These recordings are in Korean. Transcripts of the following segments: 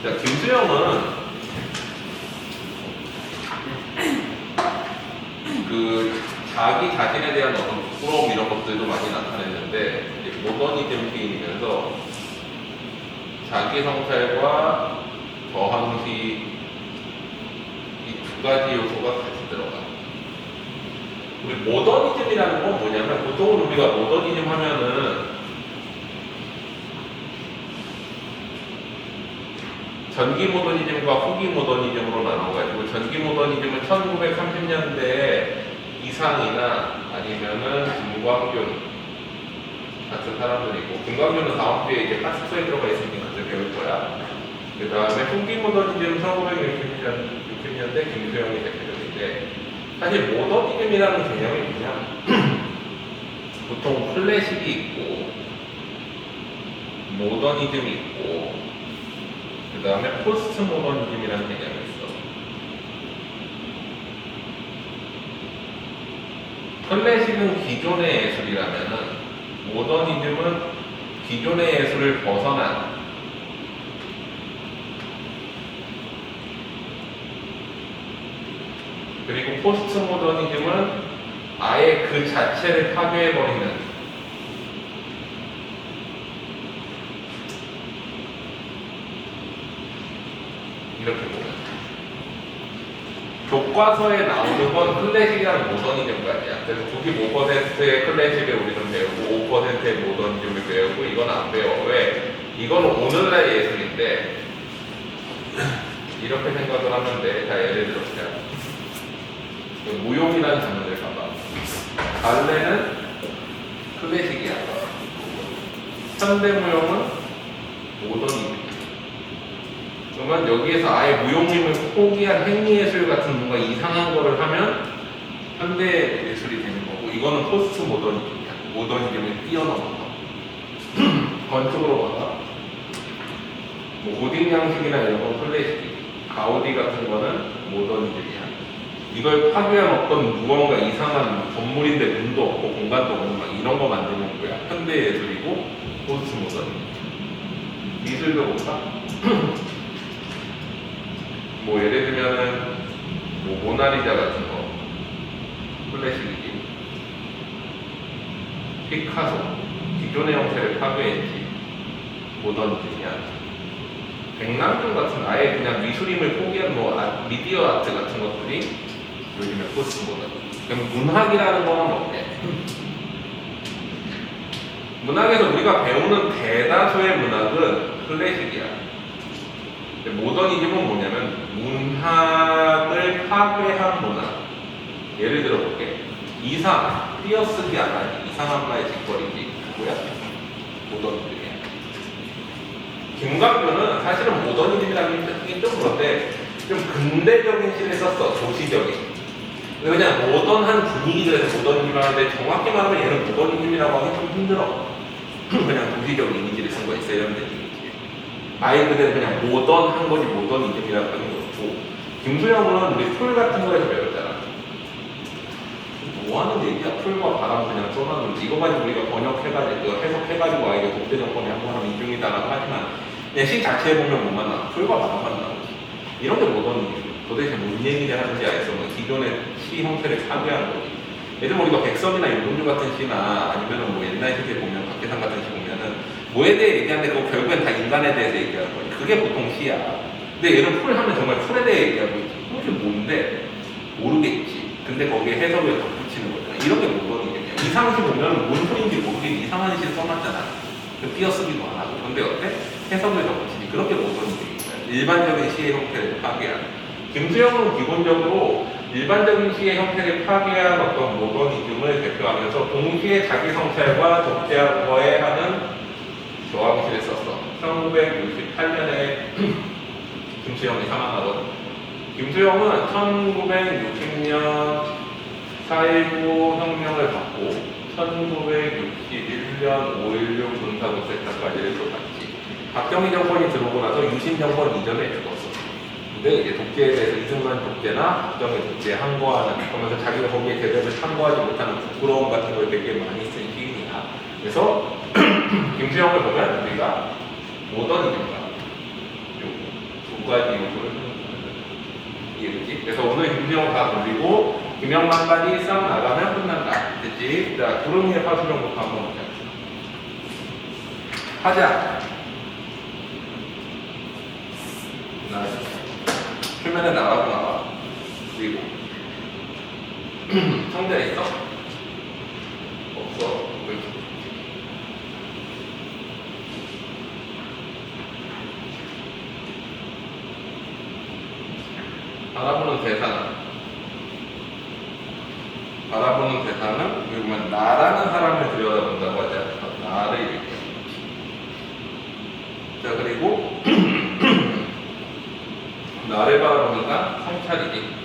자, 김수영은 그 자기 자신에 대한 어떤 부끄러움 이런 것들도 많이 나타냈는데 이제 모더니즘 시인이면서 자기 성찰과 저항시 이 두 가지 요소가 같이 들어가요. 우리 모더니즘이라는 건 뭐냐면 보통 우리가 모더니즘 하면은 전기 모더니즘과 후기 모더니즘으로 나눠가지고 전기 모더니즘은 1930년대 이상이나 아니면은 김광균 같은 사람들이고, 김광균은 다음 주에 이제 파스토에 들어가 있으니까 그때 배울 거야. 그 다음에 후기 모더니즘 1960년대 김수영이 대표적인데, 사실 모더니즘이라는 개념이 그냥 보통 클래식이 있고 모더니즘이 있고 그 다음에 포스트 모더니즘이라는 개념이 있어. 클래식은 기존의 예술이라면은 모더니즘은 기존의 예술을 벗어난 그리고 포스트 모더니즘은 아예 그 자체를 파괴해버리는 이렇게 보면 교과서에 나오는 건 클래식이랑 모더니즘까지야. 그래서 95%의 클래식을 우리는 배우고 5%의 모더니즘을 배우고 이건 안 배워. 왜? 이건 오늘날 예술인데 이렇게 생각을 하면 돼. 자, 예를 들어서 무용이라는 장르를 봐봐. 발레는 클래식이야. 현대무용은 모더니즘. 그러면 여기에서 아예 무용림을 포기한 행위예술 같은 뭔가 이상한 거를 하면 현대 예술이 되는 거고, 이거는 포스트 모더니즘이야. 모더니즘을 뛰어넘은 거. 건축으로 봐봐. 뭐 오딩 양식이나 이런 건 클래식이고, 가우디 같은 거는 모더니즘이야. 이걸 파괴한 어떤 무언가 이상한 건물인데 문도 없고 공간도 없는 막 이런 거 만드는 거야. 현대 예술이고 포스트 모더니즘. 미술도 볼까? 뭐 예를 들면은 뭐 모나리자 같은 거 클래식이지. 피카소 기존의 형태를 파괴했지. 모더니즘이야. 백남준 같은 아예 그냥 미술임을 포기한 뭐 미디어 아트 같은 것들이 요즘에 포스트 모더니즘. 그럼 문학이라는 거는 뭐냐? 문학에서 우리가 배우는 대다수의 문학은 클래식이야. 모더니즘은 뭐냐면 문학을 파괴한 문학. 예를 들어 볼게. 이상, 띄어쓰기 안 하지. 이상한 말의 짓거리지. 뭐야? 모더니즘이야. 김광균은 사실은 모더니즘이라는 게 좀 그런데 좀 근대적인 시를 썼어. 도시적인. 그냥 모던한 분위기들에서 모더니즘을 하는데 정확히 말하면 얘는 모더니즘이라고 하기 좀 힘들어. 그냥 도시적 이미지를 쓴 거지. 세련된 이미지. 아예 그대로 그냥 모던한 거지 모더니즘이라고 하는 거고. 김수영은 우리 풀 같은 거에서 배웠잖아. 뭐 하는 얘기야? 풀과 바람 그냥 써놨는데 이거 가지고 우리가 번역해가지고 해석해가지고 이게 독재 정권이 한 번 하면 이중이다라고 하지만 그냥 시 자체에 보면 뭐만 나와? 풀과 바람만 나오지. 이런 게 모더니즘. 도대체 뭔 얘기를 하는지 알겠어. 뭐 기존의 시 형태를 파괴한 거지. 예를 들면 우리가 백선이나 윤동주 같은 시나 아니면 뭐 옛날 시대 보면 박계산 같은 시 보면은 뭐에 대해 얘기하는데 그거 결국엔 다 인간에 대해서 얘기하는 거지. 그게 보통 시야. 근데 얘는 풀 하면 정말 풀에 대해 얘기하고 있지. 그게 뭔데? 모르겠지. 근데 거기에 해석을 덧붙이는 거잖아. 이런 게 모더니즘이야. 이상시 보면 뭔 소리인지 모르겠는 이상한 시 써놨잖아. 띄어쓰기도 안 하고. 근데 어때? 해석을 덧붙이니. 그런 게 모더니즘이야. 일반적인 시의 형태를 파괴하는. 김수영은 기본적으로 일반적인 시의 형태를 파괴한 어떤 모더니즘을 대표하면서 동시에 자기 성찰과 독재와에 하는 저항시를 썼어. 1968년에 김수영이 사망하거든. 김수영은 1960년 4.19 혁명을 받고 1961년 5.16 군사독재까지를 또 받지. 박정희 정권이 들어오고 나서 유신 정권 이전에 죽었어. 근데 이제 독재에 대해서 이승만 독재나 박정희 독재에 항거하는, 그러면서 자기가 거기에 제대로 참고하지 못하는 부끄러움 같은 걸 되게 많이 쓴 시인이야. 그래서 김수영을 보면 우리가 모더니즘과 가지 요소를 이해되지? 그래서 오늘 김수영 다 돌리고 김영만까지 싹 나가면 끝난다. 됐지? 자, 구름이의 파수명부터 한번 보자. 하자. 표면에 나라고 나와. 그리고 성자 있어? 없어. 그렇지. 바라보는 대상은 여기 보면 나라는 사람을 들여다본다고 하지 않을까? 나를 얘기해. 자, 그리고 나를 바라보니까 성찰이지.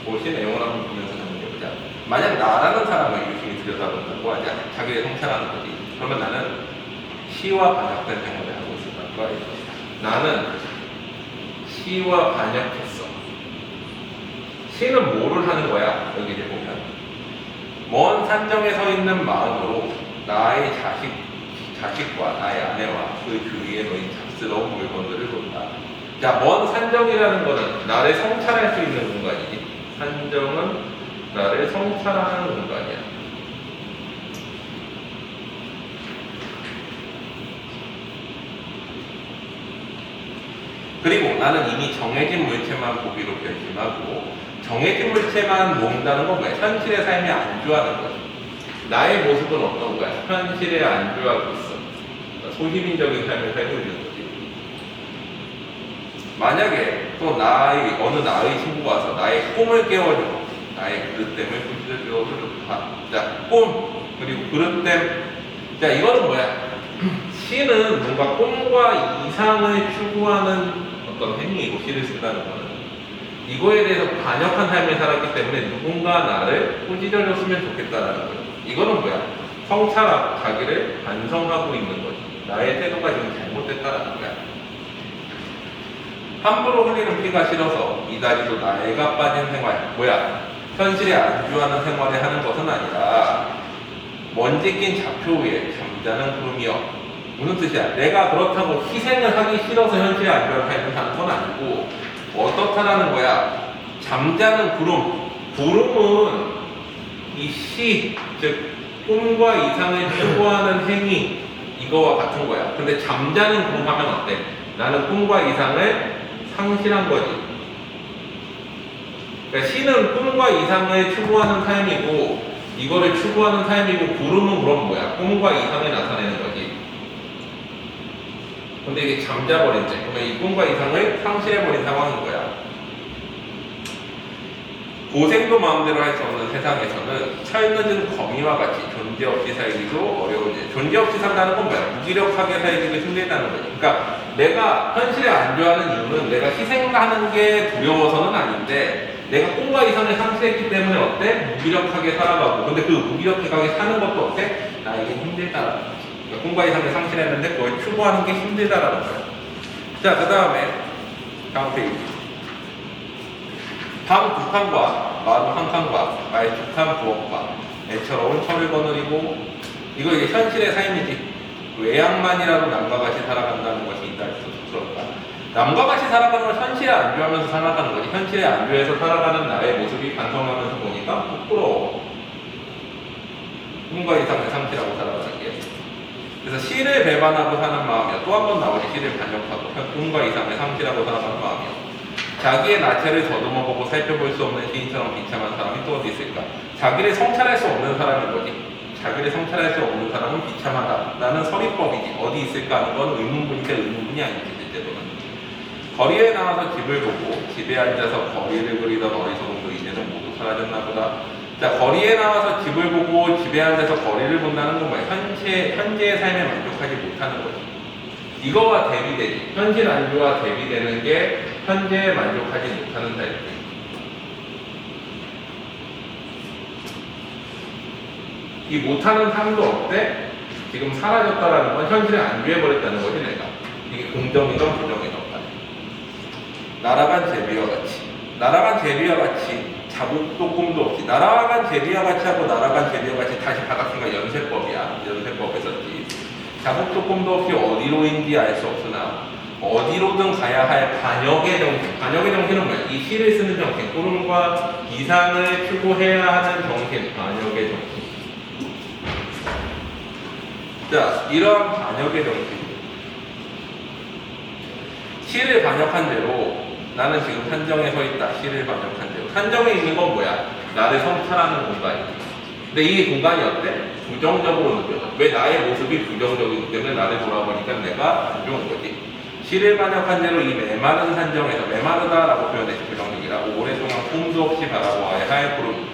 그것이 내용을 한번 보면서 정리해보자. 만약 나라는 사람을 유심히 들여다본다고 하자. 자기를 성찰하는 거지. 그러면 나는 시와 반역된 생활을 하고 있었다고 하죠. 나는 시와 반역했어. 시는 뭐를 하는 거야? 여기 이제 보면 먼 산정에 서 있는 마음으로 나의 자식과 나의 아내와 그 주위에 놓인 잡스러운 물건들을 본다. 자, 먼 산정이라는 거는 나를 성찰할 수 있는 공간이지. 산정은 나를 성찰하는 공간이야. 그리고 나는 이미 정해진 물체만 보기로 결심하고 정해진 물체만 모은다는 건 뭐야? 현실의 삶에 안주하는 거야. 나의 모습은 어떤 거야? 현실에 안주하고 있어. 소시민적인 삶을 살고 있는 거지. 만약에 또 어느 나의 친구가 와서 나의 꿈을 깨워주고 나의 그릇됨을 부셔주어도 좋다. 자, 꿈 그리고 그릇됨. 자, 이거는 뭐야? 시는 뭔가 꿈과 이상을 추구하는 어떤 행위이고 시를 쓴다는 거는 이거에 대해서 반역한 삶을 살았기 때문에 누군가 나를 꾸짖어줬으면 좋겠다라는 거예요. 이거는 뭐야? 성찰하고 자기를 반성하고 있는 거지. 나의 태도가 지금 잘못됐다라는 거야. 함부로 흘리는 피가 싫어서 이다리도 나이가 빠진 생활. 뭐야? 현실에 안주하는 생활을 하는 것은 아니라 먼지 낀 잡초 위에 잠자는 구름이여. 무슨 뜻이야? 내가 그렇다고 희생을 하기 싫어서 현실에 안주하는 삶을 사는 건 아니고 어떻다라는 거야? 잠자는 구름. 구름은 이 시, 즉 꿈과 이상을 추구하는 행위 이거와 같은 거야. 근데 잠자는 구름 하면 어때? 나는 꿈과 이상을 상실한 거지. 그러니까 시는 꿈과 이상을 추구하는 삶이고 이거를 추구하는 삶이고 구름은 그럼 뭐야? 꿈과 이상을 나타내는 거지. 근데 이게 잠자버린 채, 그러면 이 꿈과 이상을 상실해버린 상황인 거야. 고생도 마음대로 할 수 없는 세상에서는 철늦은 거미와 같이 존재 없이 살기도 어려운 일. 존재 없이 산다는 건 뭐야? 무기력하게 살기도 힘들다는 거지. 그러니까 내가 현실에 안주하는 이유는 내가 희생하는 게 두려워서는 아닌데 내가 꿈과 이상을 상실했기 때문에 어때? 무기력하게 살아가고. 근데 그 무기력하게 사는 것도 어때? 나에게 힘들다라는 거지. 그러니까 꿈과 이상을 상실했는데 그걸 추구하는 게 힘들다라는 거야. 자, 그 다음에 다음 페이지. 밤 두 칸과 마루 한 칸과 말 두 칸 부엌과 애처로운 철을 거느리고 이거 이제 현실의 삶이지. 외양만이라도 남과 같이 살아간다는 것이 있다 해서 쑥스럽다. 남과 같이 살아가는 건 현실에 안주하면서 살아가는 거지. 현실에 안주해서 살아가는 나의 모습이 반성하면서 보니까 부끄러워. 꿈과 이상을 상실하고 살아가는 게. 그래서 시를 배반하고 사는 마음이야. 또 한 번 나오지. 시를 반역하고 꿈과 이상을 상실하고 살아가는 마음이야. 자기의 나체를 더듬어보고 살펴볼 수 없는 시인처럼 비참한 사람이 또 어디 있을까? 자기를 성찰할 수 없는 사람인 거지. 자기를 성찰할 수 없는 사람은 비참하다. 나는 서리법이지. 어디 있을까 하는 건 의문문인데 의문문이 아니지. 실제로는. 거리에 나와서 집을 보고 집에 앉아서 거리를 그리던 어리석음도 이제는 모두 사라졌나 보다. 자, 거리에 나와서 집을 보고 집에 앉아서 거리를 본다는 건 뭐야? 현재의 삶에 만족하지 못하는 거지. 이거와 대비되지. 현실 안주와 대비되는 게 현재에 만족하지 못하는 삶이지. 이 못하는 삶도 어때? 지금 사라졌다라는 건 현실에 안주해버렸다는 거지, 내가. 이게 공정이건 부정이건 간에. 나라간 제비와 같이. 나라간 제비와 같이 자국도 꿈도 없이. 나라간 제비와 같이 하고 나라간 제비와 같이 다시 바꿨으니까 연쇄법이야. 연쇄법에 썼지. 자국도 꿈도 없이 어디로인지 알 수 없으나 어디로 무조건 가야 할 반역의 정신. 반역의 정신은 뭐야? 이 시를 쓰는 정신. 꾸름과 이상을 추구해야 하는 정신. 반역의 정신. 자, 이러한 반역의 정신. 시를 반역한 대로 나는 지금 산정에 서 있다. 시를 반역한 대로. 산정에 있는 건 뭐야? 나를 성찰하는 공간이지. 근데 이 공간이 어때? 부정적으로 느껴져. 왜 나의 모습이 부정적이기 때문에 나를 돌아보니까 내가 안 좋은 거지. 시를 반역한 대로 이 메마른 산정에서 메마르다라고 표현했지. 부정적이라고. 오랫동안 꿈도 없이 바라보아야 할 구름.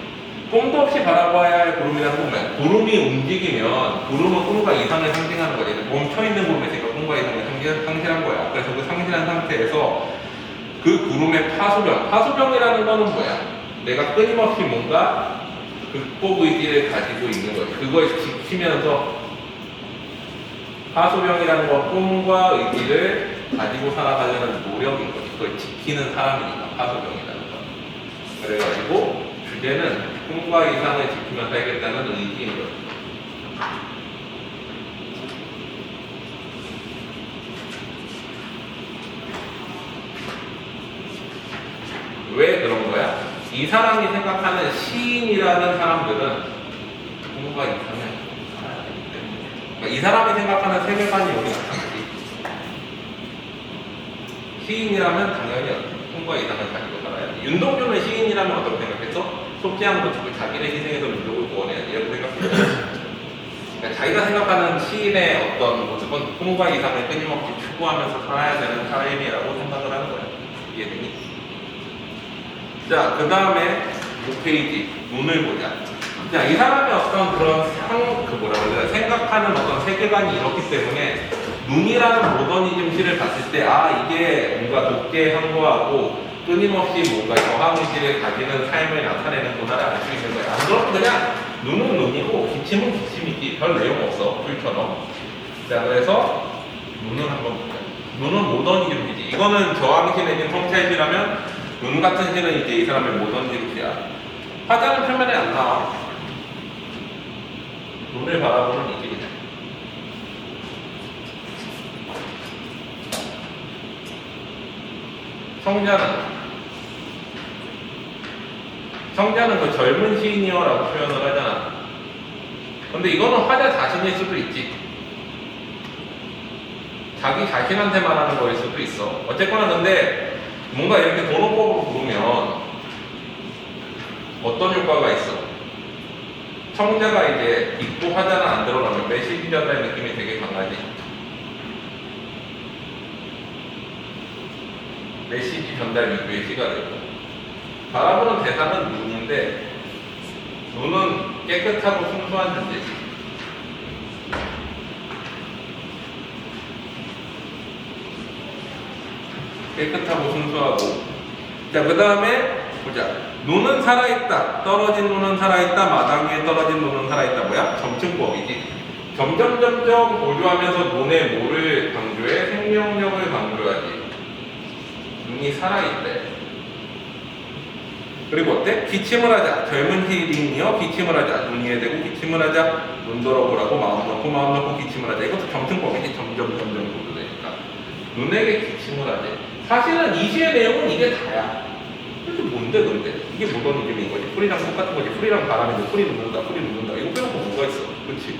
꿈도 없이 바라보아야 할 구름이라는 건 뭐야? 구름이 움직이면 구름은 꿈과 이상을 상징하는 거지. 멈춰있는 구름에 있으니까 꿈과 이상을 상실한 거야. 그래서 그 상실한 상태에서 그 구름의 파수병. 파수병이라는 거는 뭐야? 내가 끊임없이 뭔가 극복 의지를 가지고 있는 거예요. 그걸 지키면서 파수병이라는 건 꿈과 의지를 가지고 살아가려는 노력인 거지. 그걸 지키는 사람이니까 파수병이라는 건. 그래가지고 주제는 꿈과 이상을 지키며 살겠다는 의지인 거죠. 왜 그런 거야? 이 사람이 생각하는 시인이라는 사람들은 꿈과 이상을 살아야 되기 때문에. 그러니까 이 사람이 생각하는 세계관이 여기 나타나지. 시인이라면 당연히 꿈과 이상을 가지고 살아야 돼. 윤동주는 시인이라면 어떻게 생각했어? 속죄함도 주고 자기를 희생해서 민족을 구원해야 돼. 이렇게 생각했어. 그러니까 자기가 생각하는 시인의 어떤 모습은 꿈과 이상을 끊임없이 추구하면서 살아야 되는 삶이라고 생각을 하는 거야. 이해되니? 자, 그 다음에 5페이지 눈을 보자. 자, 이 사람의 어떤 그런 생각하는 어떤 세계관이 이렇기 때문에 눈이라는 모더니즘 시를 봤을 때 이게 뭔가 높게 항거하고 끊임없이 뭔가 저항의지를 가지는 삶을 나타내는구나를 알 수 있는 거야. 안 그러면 그냥 눈은 눈이고 기침은 기침이지. 별 내용 없어. 불처럼. 자, 그래서 눈을 한번 보자. 눈은 모더니즘이지. 이거는 저항시 내진 성찰시라면 눈 같은 시는 이제 이 사람의 모던지루시야. 화자는 표면에 안 나와. 눈을 바라보는 이게 그냥. 성자는 그 젊은 시인이여라고 표현을 하잖아. 근데 이거는 화자 자신일 수도 있지. 자기 자신한테 말하는 거일 수도 있어. 어쨌거나 근데 뭔가 이렇게 도노법으로 부르면 어떤 효과가 있어? 청자가 이제 있고 화자는 안 드러나면 메시지 전달 느낌이 되게 강하지. 메시지 전달 메시가 되고 바라보는 대상은 눈인데 눈은 깨끗하고 순수한 존재지. 깨끗하고 순수하고. 자, 그 다음에 보자. 눈은 살아있다. 떨어진 눈은 살아있다. 마당 위에 떨어진 눈은 살아있다. 뭐야? 점층법이지. 점점 보조하면서 눈의 뭐를 강조해? 생명력을 강조하지. 눈이 살아있대. 그리고 어때? 기침을 하자. 젊은 시인이여 기침을 하자. 눈이 대고 기침을 하자. 눈 돌아보라고 마음 놓고 기침을 하자. 이것도 점층법이지. 점점 보조되니까. 눈에게 기침을 하지. 사실은 이 시의 내용은 이게 다야. 근데 뭔데 근데? 이게 모더니즘인 거지. 풀이랑 똑같은 거지. 풀이랑 바람인데 풀이 눕는다. 이거 빼놓고 뭐가 있어. 그렇지?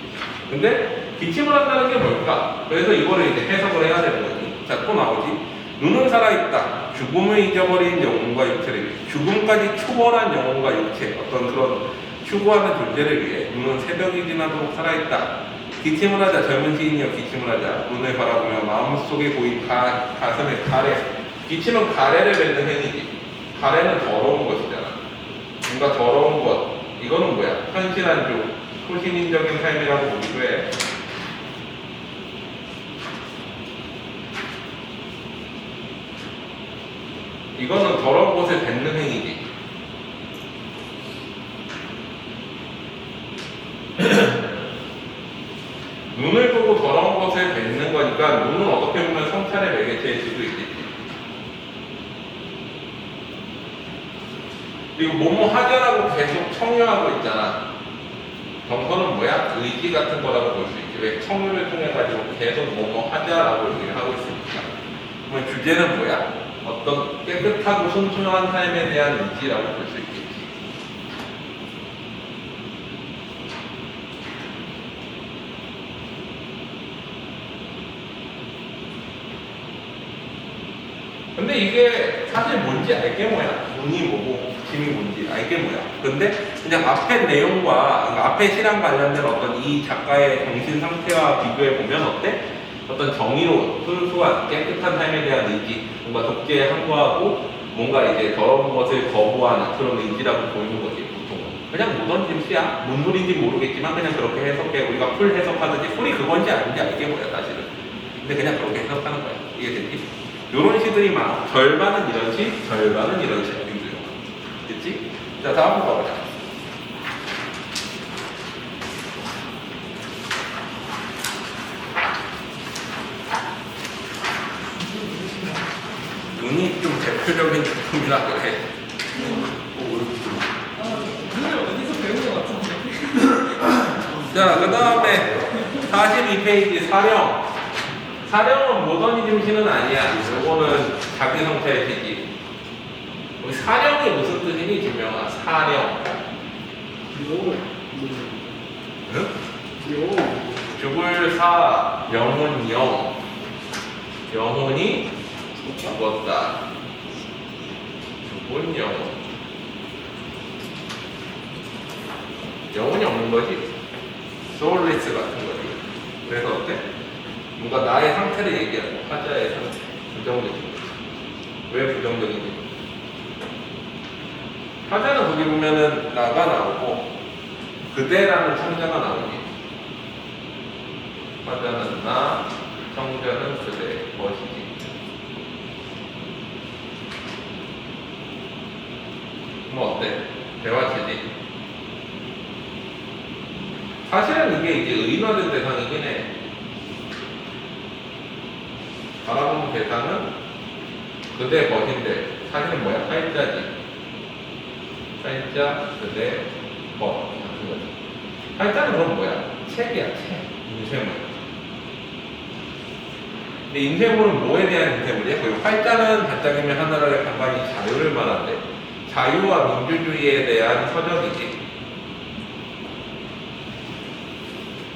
근데 기침을 한다는 게 뭘까? 그래서 이거를 이제 해석을 해야 되는 거지. 자, 또 나오지. 눈은 살아있다. 죽음을 잊어버린 영혼과 육체를 위해. 죽음까지 초월한 영혼과 육체. 어떤 그런 추구하는 존재를 위해 눈은 새벽이 지나도록 살아있다. 기침을 하자. 젊은 시인이여 기침을 하자. 눈을 바라보며 마음속에 보인 가슴의 가래. 기침은 가래를 맺는 행위지. 가래는 더러운 것이잖아. 뭔가 더러운 것. 이거는 뭐야? 현실한조, 소신인적인 삶이라고 보기도 해. 이거는 더러운 것을 뱉는 행위지. 눈을 보고 더러운 것을 뱉는 거니까 눈은 어떻게 보면 성찰의 매개체일 수도 있겠지. 그리고 뭐뭐 하자라고 계속 청유하고 있잖아. 정서는 뭐야? 의지 같은 거라고 볼 수 있지. 왜 청유를 통해 가지고 계속 뭐뭐 하자라고 얘기를 하고 있으니까. 그러면 주제 주제는 뭐야? 어떤 깨끗하고 순수한 삶에 대한 의지라고 볼 수 있겠지. 근데 이게 사실 뭔지 알게 뭐야? 운이 뭐고 힘이 뭔지 알게 뭐야? 근데 그냥 앞에 내용과 그러니까 앞에 시랑 관련된 어떤 이 작가의 정신 상태와 비교해 보면 어때? 어떤 정의로운, 순수한, 깨끗한 삶에 대한 의지, 뭔가 독재에 항거하고 뭔가 이제 더러운 것을 거부하는 그런 의지라고 보이는 거지 보통은. 그냥 무던 짐수야. 뭔 소리인지 모르겠지만 그냥 그렇게 해석해. 우리가 풀 해석하듯이 풀이 그건지 아닌지 알게 뭐야 사실은. 근데 그냥 그렇게 해석하는 거야. 이해되지? 요런 시들이 많아. 절반은 이런 시, 절반은 이런 시. 됐지? 자, 다음 거 가보자. 눈이 좀 대표적인 작품이라고 해. 어디서 배운 것 같은데? 자, 그 다음에 42페이지 사령. 사령은 모더니즘 시는 아니야. 요거는 자기 성찰의 시지. 우리 사령이 무슨 뜻이니, 김명아? 사령. 응? 죽을 사, 영은 영. 영혼이 죽었다. 죽은 영혼. 영혼이 없는 거지. 소울리스 같은 거지. 그래서 어때? 뭔가 나의 상태를 얘기하는 거. 화자의 상태. 부정적인 거지. 왜 부정적인지. 화자는 거기 보면은 나가 나오고 그대라는 청자가 나오니. 화자는 나, 청자는 그대, 것이지. 뭐 어때? 대화치지? 사실은 이게 이제 의인화된 대상이긴 해. 바라보는 대상은 그대 것인데 사실은 뭐야? 팔자지. 팔자, 그대, 것 같은 거지. 팔자는 그럼 뭐야? 책이야, 책. 인쇄물. 근데 인쇄물은 뭐에 대한 인쇄물이야? 그 팔자는 반짝이면 하늘아래 간간히 자유를 말한대. 자유와 민주주의에 대한 서적이지.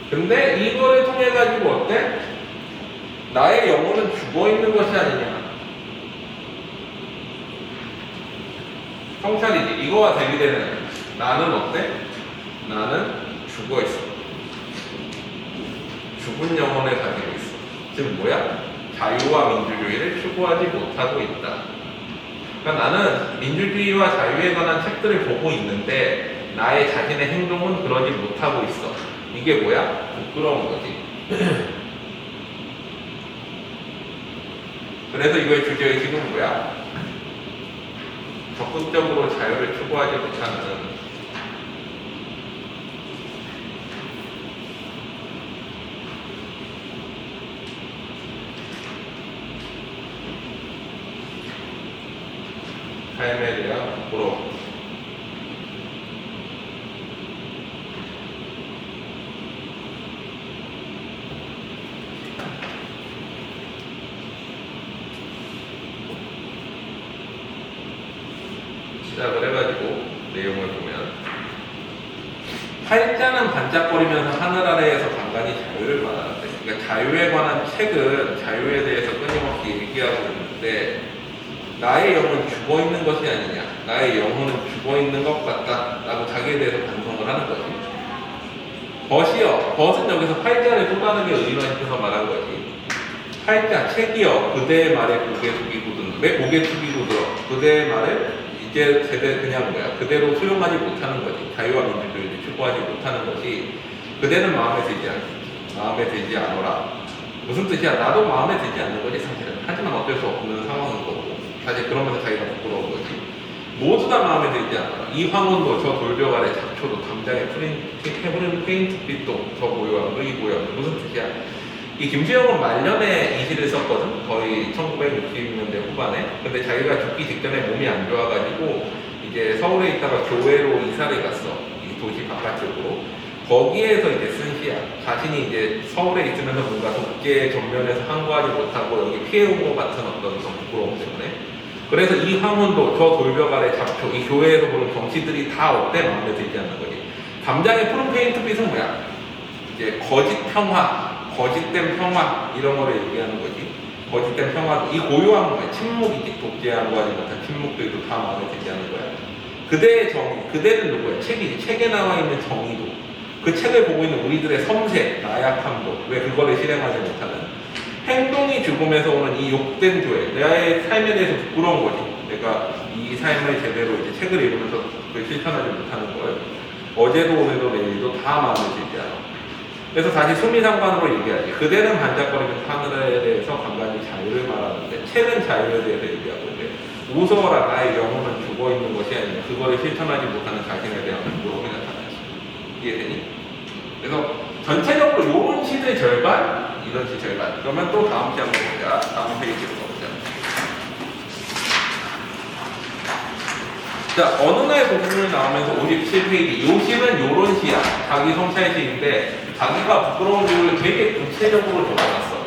근데 이거를 통해 가지고 어때? 나의 영혼은 죽어 있는 것이 아니냐. 성찰이지. 이거와 대비되는 나는 어때? 나는 죽어 있어. 죽은 영혼을 가지고 있어. 즉 뭐야? 자유와 민주주의를 추구하지 못하고 있다. 그러니까 나는 민주주의와 자유에 관한 책들을 보고 있는데 나의 자신의 행동은 그러지 못하고 있어. 이게 뭐야? 부끄러운 거지. 그래서 이거의 주제의식은 뭐야? 적극적으로 자유를 추구하지 못하는 삶에 대한 부끄러움. 시작을 해가지고 내용을 보면 팔자는 반짝거리면서 하늘 아래에서 간간히 자유를 말하는데, 그러니까 자유에 관한 책은 자유에 대해서 끊임없이 얘기하고 있는데 나의 영은 죽어 있는 것이 아니냐, 나의 영혼은 죽어 있는 것 같다 라고 자기에 대해서 반성을 하는 거지. 벗이여, 벗은 여기서 팔자를 또 다르게 의인화시켜서 말한 거지. 팔자, 책이여, 그대의 말에 고개 숙이고 듣는. 왜 고개 숙이고 들어? 그대의 말을 이제 제대 그냥 뭐야? 그대로 수용하지 못하는 거지. 자유와 민주주의를 추구하지 못하는 것이 그대는 마음에 들지 않지. 마음에 들지 않아라. 무슨 뜻이야? 나도 마음에 들지 않는 거지 사실은. 하지만 어쩔 수 없는 상황인 거고. 사실 그러면서 자기가 부끄러운 거지. 모두 다 마음에 들지 않아. 이 황혼도 저 돌벽 아래 잡초도 담장에 흐르는 페인트빛도 저 모양, 이 모양. 무슨 뜻이야? 이 김수영은 말년에 이 시를 썼거든. 거의 1960년대 후반에. 근데 자기가 죽기 직전에 몸이 안 좋아가지고 이제 서울에 있다가 교회로 이사를 갔어. 이 도시 바깥쪽으로. 거기에서 이제 쓴 시야. 자신이 이제 서울에 있으면서 뭔가 독재 전면에서 항거하지 못하고 여기 피해온 것 같은 어떤 그런 부끄러움 때문에. 그래서 이 황혼도 저 돌벽 아래 잡초, 이 교회에서 보는 경치들이 다 어때? 마음에 들지 않는 거지. 담장의 푸른 페인트빛은 뭐야? 이제 거짓 평화, 거짓된 평화 이런 거를 얘기하는 거지. 거짓된 평화, 이 고요한 거야. 침묵이지. 독재에 항거하지 못한 침묵들도 다 마음에 들지 않는 거야. 그대의 정의, 그대는 누구야? 책이지. 책에 나와 있는 정의도. 그 책을 보고 있는 우리들의 섬세, 나약함도 왜 그거를 실행하지 못하는 행동이 죽음에서 오는 이 욕된 교회, 나의 삶에 대해서 부끄러운 거지. 내가 이 삶을 제대로 이제 책을 읽으면서 그걸 실천하지 못하는 거예요. 어제도 오늘도 내일도 다 마음에 들지 않아. 그래서 다시 수미상관으로 얘기하지. 그대는 반짝거리는 하늘에 대해서 간간히 자유를 말하는데 책은 자유에 대해서 얘기하고 있는데 웃어라 나의 영혼은 죽어있는 것이 아니라 그거를 실천하지 못하는 자신에 대한 부끄러움이 나타나지. 이해되니? 그래서 전체적으로 요런 시의 절반, 이런 시 절반. 그러면 또 다음 시 한번 보자. 다음 페이지로 가보자. 자, 어느 날 부분을 나오면서 57페이지. 요 시는 요런 시야. 자기 성찰 시인데 자기가 부끄러운 이유를 되게 구체적으로 적어놨어.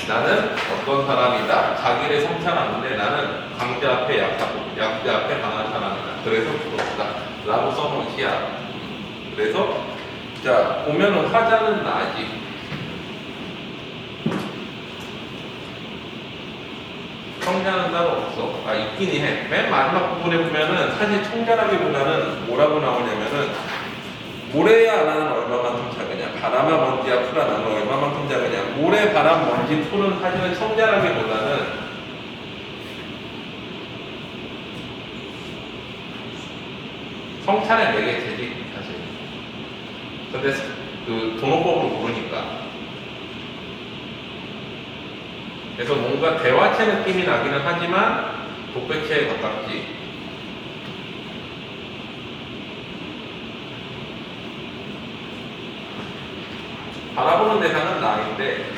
나는 어떤 사람이다. 자기를 성찰하는데 나는 강자 앞에 약하고 약자 앞에 강한 사람이다. 그래서 부끄럽다. 라고 써놓은 시야. 그래서 자, 보면은 화자는 나지. 청자는 따로 없어. 아, 있긴 해. 맨 마지막 부분에 보면은 사실 청자라기보다는 뭐라고 나오냐면은 모래야 나는 얼마만큼 작으냐. 바람아 먼지야 풀아 나는 얼마만큼 작으냐. 모래, 바람, 먼지, 풀은 사실은 청자라기보다는 성찰의 매개체지 사실. 근데 그 돈호법으로 모르니까. 그래서 뭔가 대화체 느낌이 나기는 하지만 독백체에 가깝지. 바라보는 대상은 나인데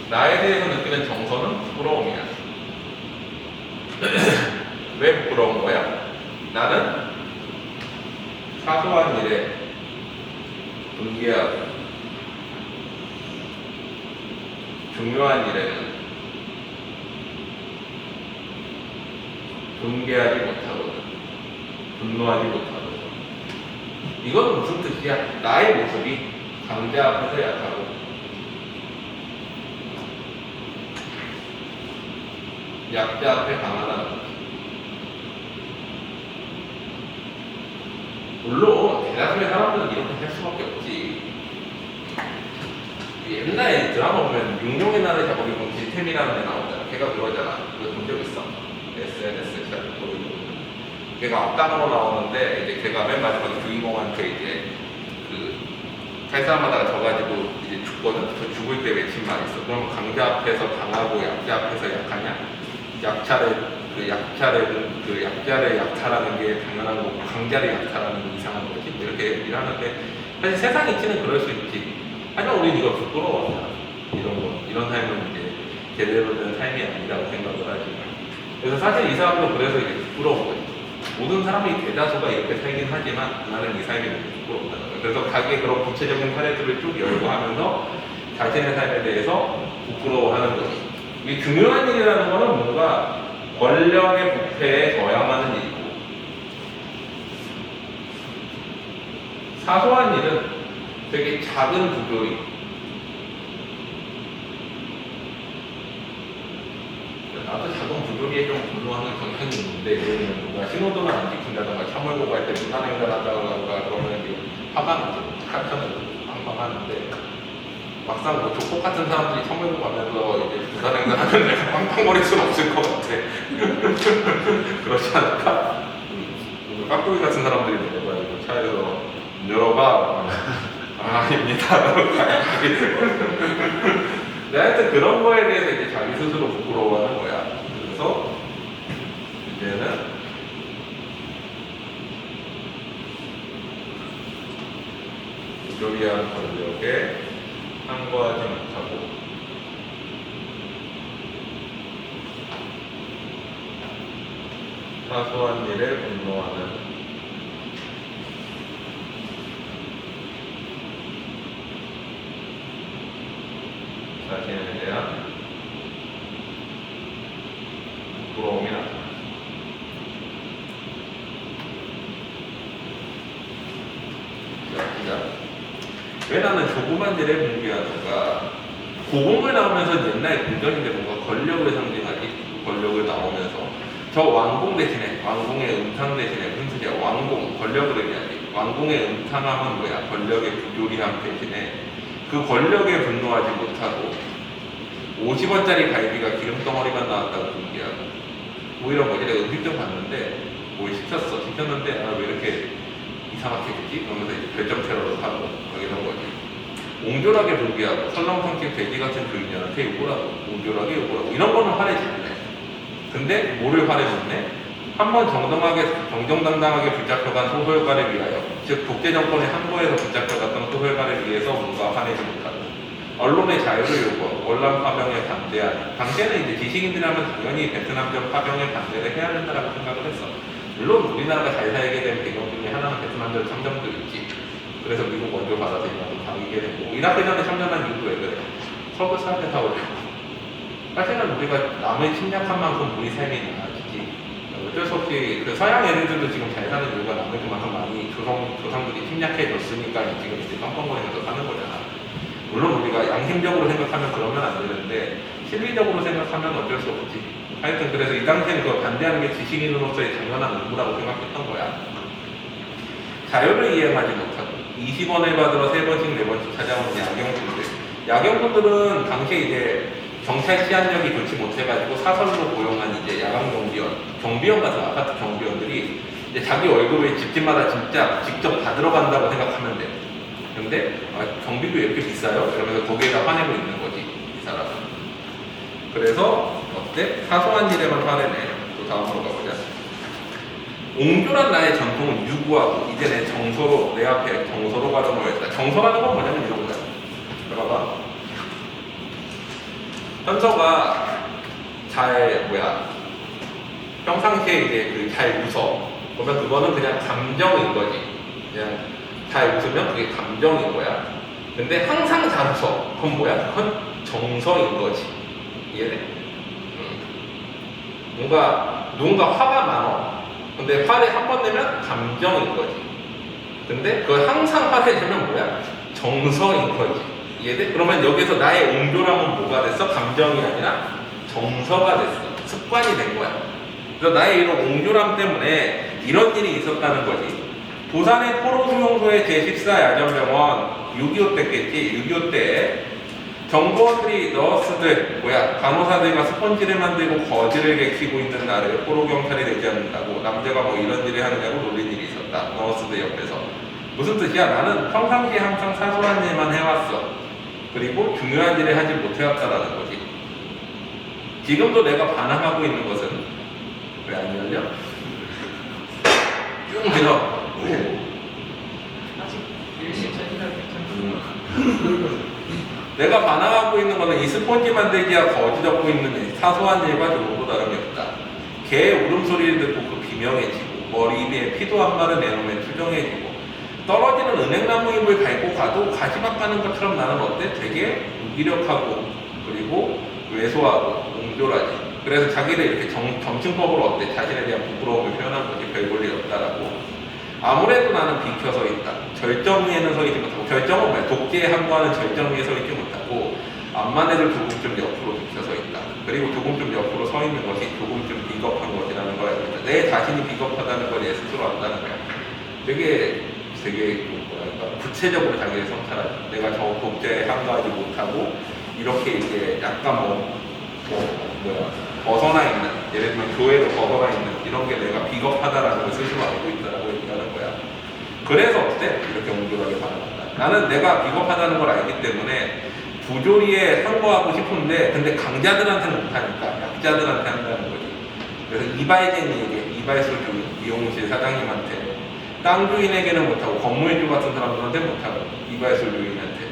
나에 대해서 느끼는 정서는 부끄러움이야. 왜 부끄러운 거야? 나는 사소한 일에 분개하고 중요한 일에는 분개하지 못하거든. 분노하지 못하거든. 이건 무슨 뜻이야? 나의 모습이 강자 앞에서 약하고 약자 앞에 강하다는 거지. 물론 대다수의 사람들은 이렇게 할 수밖에 없지. 옛날에 드라마 보면 육룡의 나라의 작업이 본 시스템이라는 애 나오잖아. 걔가 그러잖아. 그거 본 적 있어. SNS 잘 보이고. 걔가 앞단으로 나오는데 이제 걔가 맨 마지막에 주인공한테 이제 그 칼싸움하다가 져가지고 이제 죽거든. 저 죽을 때 외친 말이 있어. 그럼 강자 앞에서 강하고 약자 앞에서 약하냐? 약자를 약탈하는 게 당연한 거고 강자를 약탈하는 게 이상한 거지. 이렇게 얘기를 하는데 사실 세상 이치는 그럴 수 있지. 하지만 우리는 이걸 부끄러워하잖아. 이런 삶은 이제 제대로 된 삶이 아니라고 생각을 하지. 그래서 사실 이 사람도 그래서 이제 부끄러운 거지. 모든 사람이 대다수가 이렇게 살긴 하지만 나는 이 삶이 너무 부끄럽다는 거예요. 그래서 자기의 그런 구체적인 사례들을 쭉 열거하면서 자신의 삶에 대해서 부끄러워하는 거지. 이 중요한 일이라는 거는 뭔가 권력의 부패에 저항하는 일이고 사소한 일은 되게 작은 구조이 나도 작은 부조리에 좀 분노하는 경향이 있는데 예를 들면 누가 신호등을 안 지킨다던가 차 몰고 갈 때 무단횡단한다던가 그러면 화가 나죠. 칼편을 빵빵하는데 막상 뭐 조폭 같은 사람들이 차 몰고 가면서 이제 무단횡단하면 내가 빵빵거릴 수는 없을 것 같아. 그렇지 않을까? 깍두기 같은 사람들이 내려가지고 차에서 열어봐. 아닙니다. 근데 하여튼 그런 거에 대해서 이제 자기 스스로 부끄러워하는 거야. 그래서 이제는 부조리한 권력에 항거하지 못하고 사소한 일에 분노하는 왜 나는 조그만 일에 분비하는가? 고공을 나오면서 옛날 궁전인데 뭔가 권력을 상징하지. 권력을 나오면서 저 왕공 대신에 왕공의 음탕 대신에 무슨 뜻이야? 왕공 권력을 의미하지. 왕공의 음탕함은 뭐야? 권력의 부조리함 대신에 그 권력에 분노하지 못하고 50원짜리 갈비가 기름덩어리만 나왔다고 분비하고 뭐 이런 거지. 내가 음식점 갔는데 뭘 시켰는데 아, 왜 이렇게 이상하게 되지? 그러면서 이제 별점 테러를 하고 뭐 이런 거지. 옹졸하게 분비하고 설렁탕집 돼지 같은 주인한테 욕을 하고 옹졸하게 욕을 하고 이런 거는 화내지 않네. 근데 뭐를 화내줬네? 한번 정정당당하게 붙잡혀간 소설가를 위하여, 즉 독재 정권의 항거에서 붙잡혀갔던 소설가를 위해서 뭔가 화내지 못하고 언론의 자유를 요구하고 월남 파병에 반대하는. 당시에는 이제 지식인들이라면 당연히 베트남전 파병에 반대를 해야 된다고 생각을 했어. 물론 우리나라가 잘 살게 된 배경 중에 하나는 베트남전 참전도 있지. 그래서 미국 먼저 받아서 이만큼 당기게 되고 이라크전에 참전한 이유도 왜 그래? 서부 사태 사오죠. 사실은 우리가 남을 침략한 만큼 우리 삶이 나아지지. 어쩔 수 없이 그 서양 애들도 지금 잘 사는 이유가 남을 그만큼 많이 조상들이 침략해줬으니까 지금 이제 깜빵거리면서 사는 거잖아. 물론 우리가 양심적으로 생각하면 그러면 안 되는데 실리적으로 생각하면 어쩔 수 없지. 하여튼 그래서 이 당시에는 그걸 반대하는 게 지식인으로서의 당연한 의무라고 생각했던 거야. 자유를 이행하지 못하고 20원을 받으러 3번씩 4번씩 찾아오는 야경꾼들. 야경꾼들은 당시에 이제 경찰 치안력이 좋지 못해가지고 사설로 고용한 이제 야간 경비원 같은 아파트 경비원들이 이제 자기 월급을 집집마다 진짜 직접 받으러 간다고 생각하면 돼. 근데 경비도 이렇게 비싸요? 이러면서 거기에다 화내고 있는 거지, 이 사람은. 그래서 어때? 사소한 일에만 화내네. 또 다음으로 가보자. 옹졸한 나의 전통은 유구하고 이제 내 앞에 정서로 가는 거였다. 정서라는 건 뭐냐면 이런 거야. 들어봐. 현서가 평상시에 이제 잘 웃어. 그러면 그거는 그냥 감정인 거지. 그냥 잘 웃으면 그게 감정인 거야. 근데 항상 잘 웃어. 그건 뭐야? 그건 정서인 거지. 이해돼? 누군가 화가 많아. 근데 화를 한 번 내면 감정인 거지. 근데 그걸 항상 화를 내면 뭐야? 정서인 거지. 이해돼? 그러면 여기서 나의 옹졸함은 뭐가 됐어? 감정이 아니라 정서가 됐어. 습관이 된 거야. 그래서 나의 이런 옹졸함 때문에 이런 일이 있었다는 거지. 부산의 포로수용소의 제14 야전병원 6.25 때겠지. 6.25 때 정보원들이 너스들, 간호사들과 스펀지를 만들고 거지를 개키고 있는 나를 포로경찰이 되지 않는다고 남자가 뭐 이런 일을 하느냐고 놀린 일이 있었다. 너스들 옆에서. 무슨 뜻이야? 나는 평상시에 항상 사소한 일만 해왔어. 그리고 중요한 일을 하지 못해왔다라는 거지. 지금도 내가 반항하고 있는 것은 왜 안 열려? 쭉 밀어. 아직 1시 전이라 내가 반항하고 있는 것은 이 스폰지 만들기와 거지 덮고 있는 사소한 일과 조금도 다름이 없다. 개의 울음소리를 듣고 그 비명해지고 머리 위에 피도 한 마를 내놓으면 투정해지고 떨어지는 은행나무 잎을 밟고 가도 가지막 가는 것처럼 나는 어때? 되게 무기력하고 그리고 왜소하고 옹졸하지. 그래서 자기를 이렇게 점층법으로 어때? 자신에 대한 부끄러움을 표현한 거지. 별 볼 일 없다라고. 아무래도 나는 비켜서 있다. 절정 위에는 서 있지 못하고, 절정은 뭐야? 독재에 항거하는 절정 위에 서 있지 못하고 앞만해도 조금 좀 옆으로 비켜서 있다. 그리고 조금 좀 옆으로 서 있는 것이 조금 좀 비겁한 것이라는 걸 알고 있다. 내 자신이 비겁하다는 걸 내 스스로 안다는 거야. 되게 구체적으로 자기를 성찰하지. 내가 저 독재에 항거하지 못하고 이렇게 이제 약간 벗어나 있는, 예를 들면 교회로 벗어나 있는 이런 게 내가 비겁하다라는 걸 스스로 알고 있다라고 얘기하는 거야. 그래서 어때? 이렇게 옹졸하게 반응한다. 나는 내가 비겁하다는 걸 알기 때문에 부조리에 항거하고 싶은데 근데 강자들한테는 못하니까 약자들한테 한다는 거지. 그래서 이발쟁이에게, 이발소 주인, 미용실 사장님한테, 땅 주인에게는 못하고 건물주 같은 사람들한테 못하고 이발소 주인한테,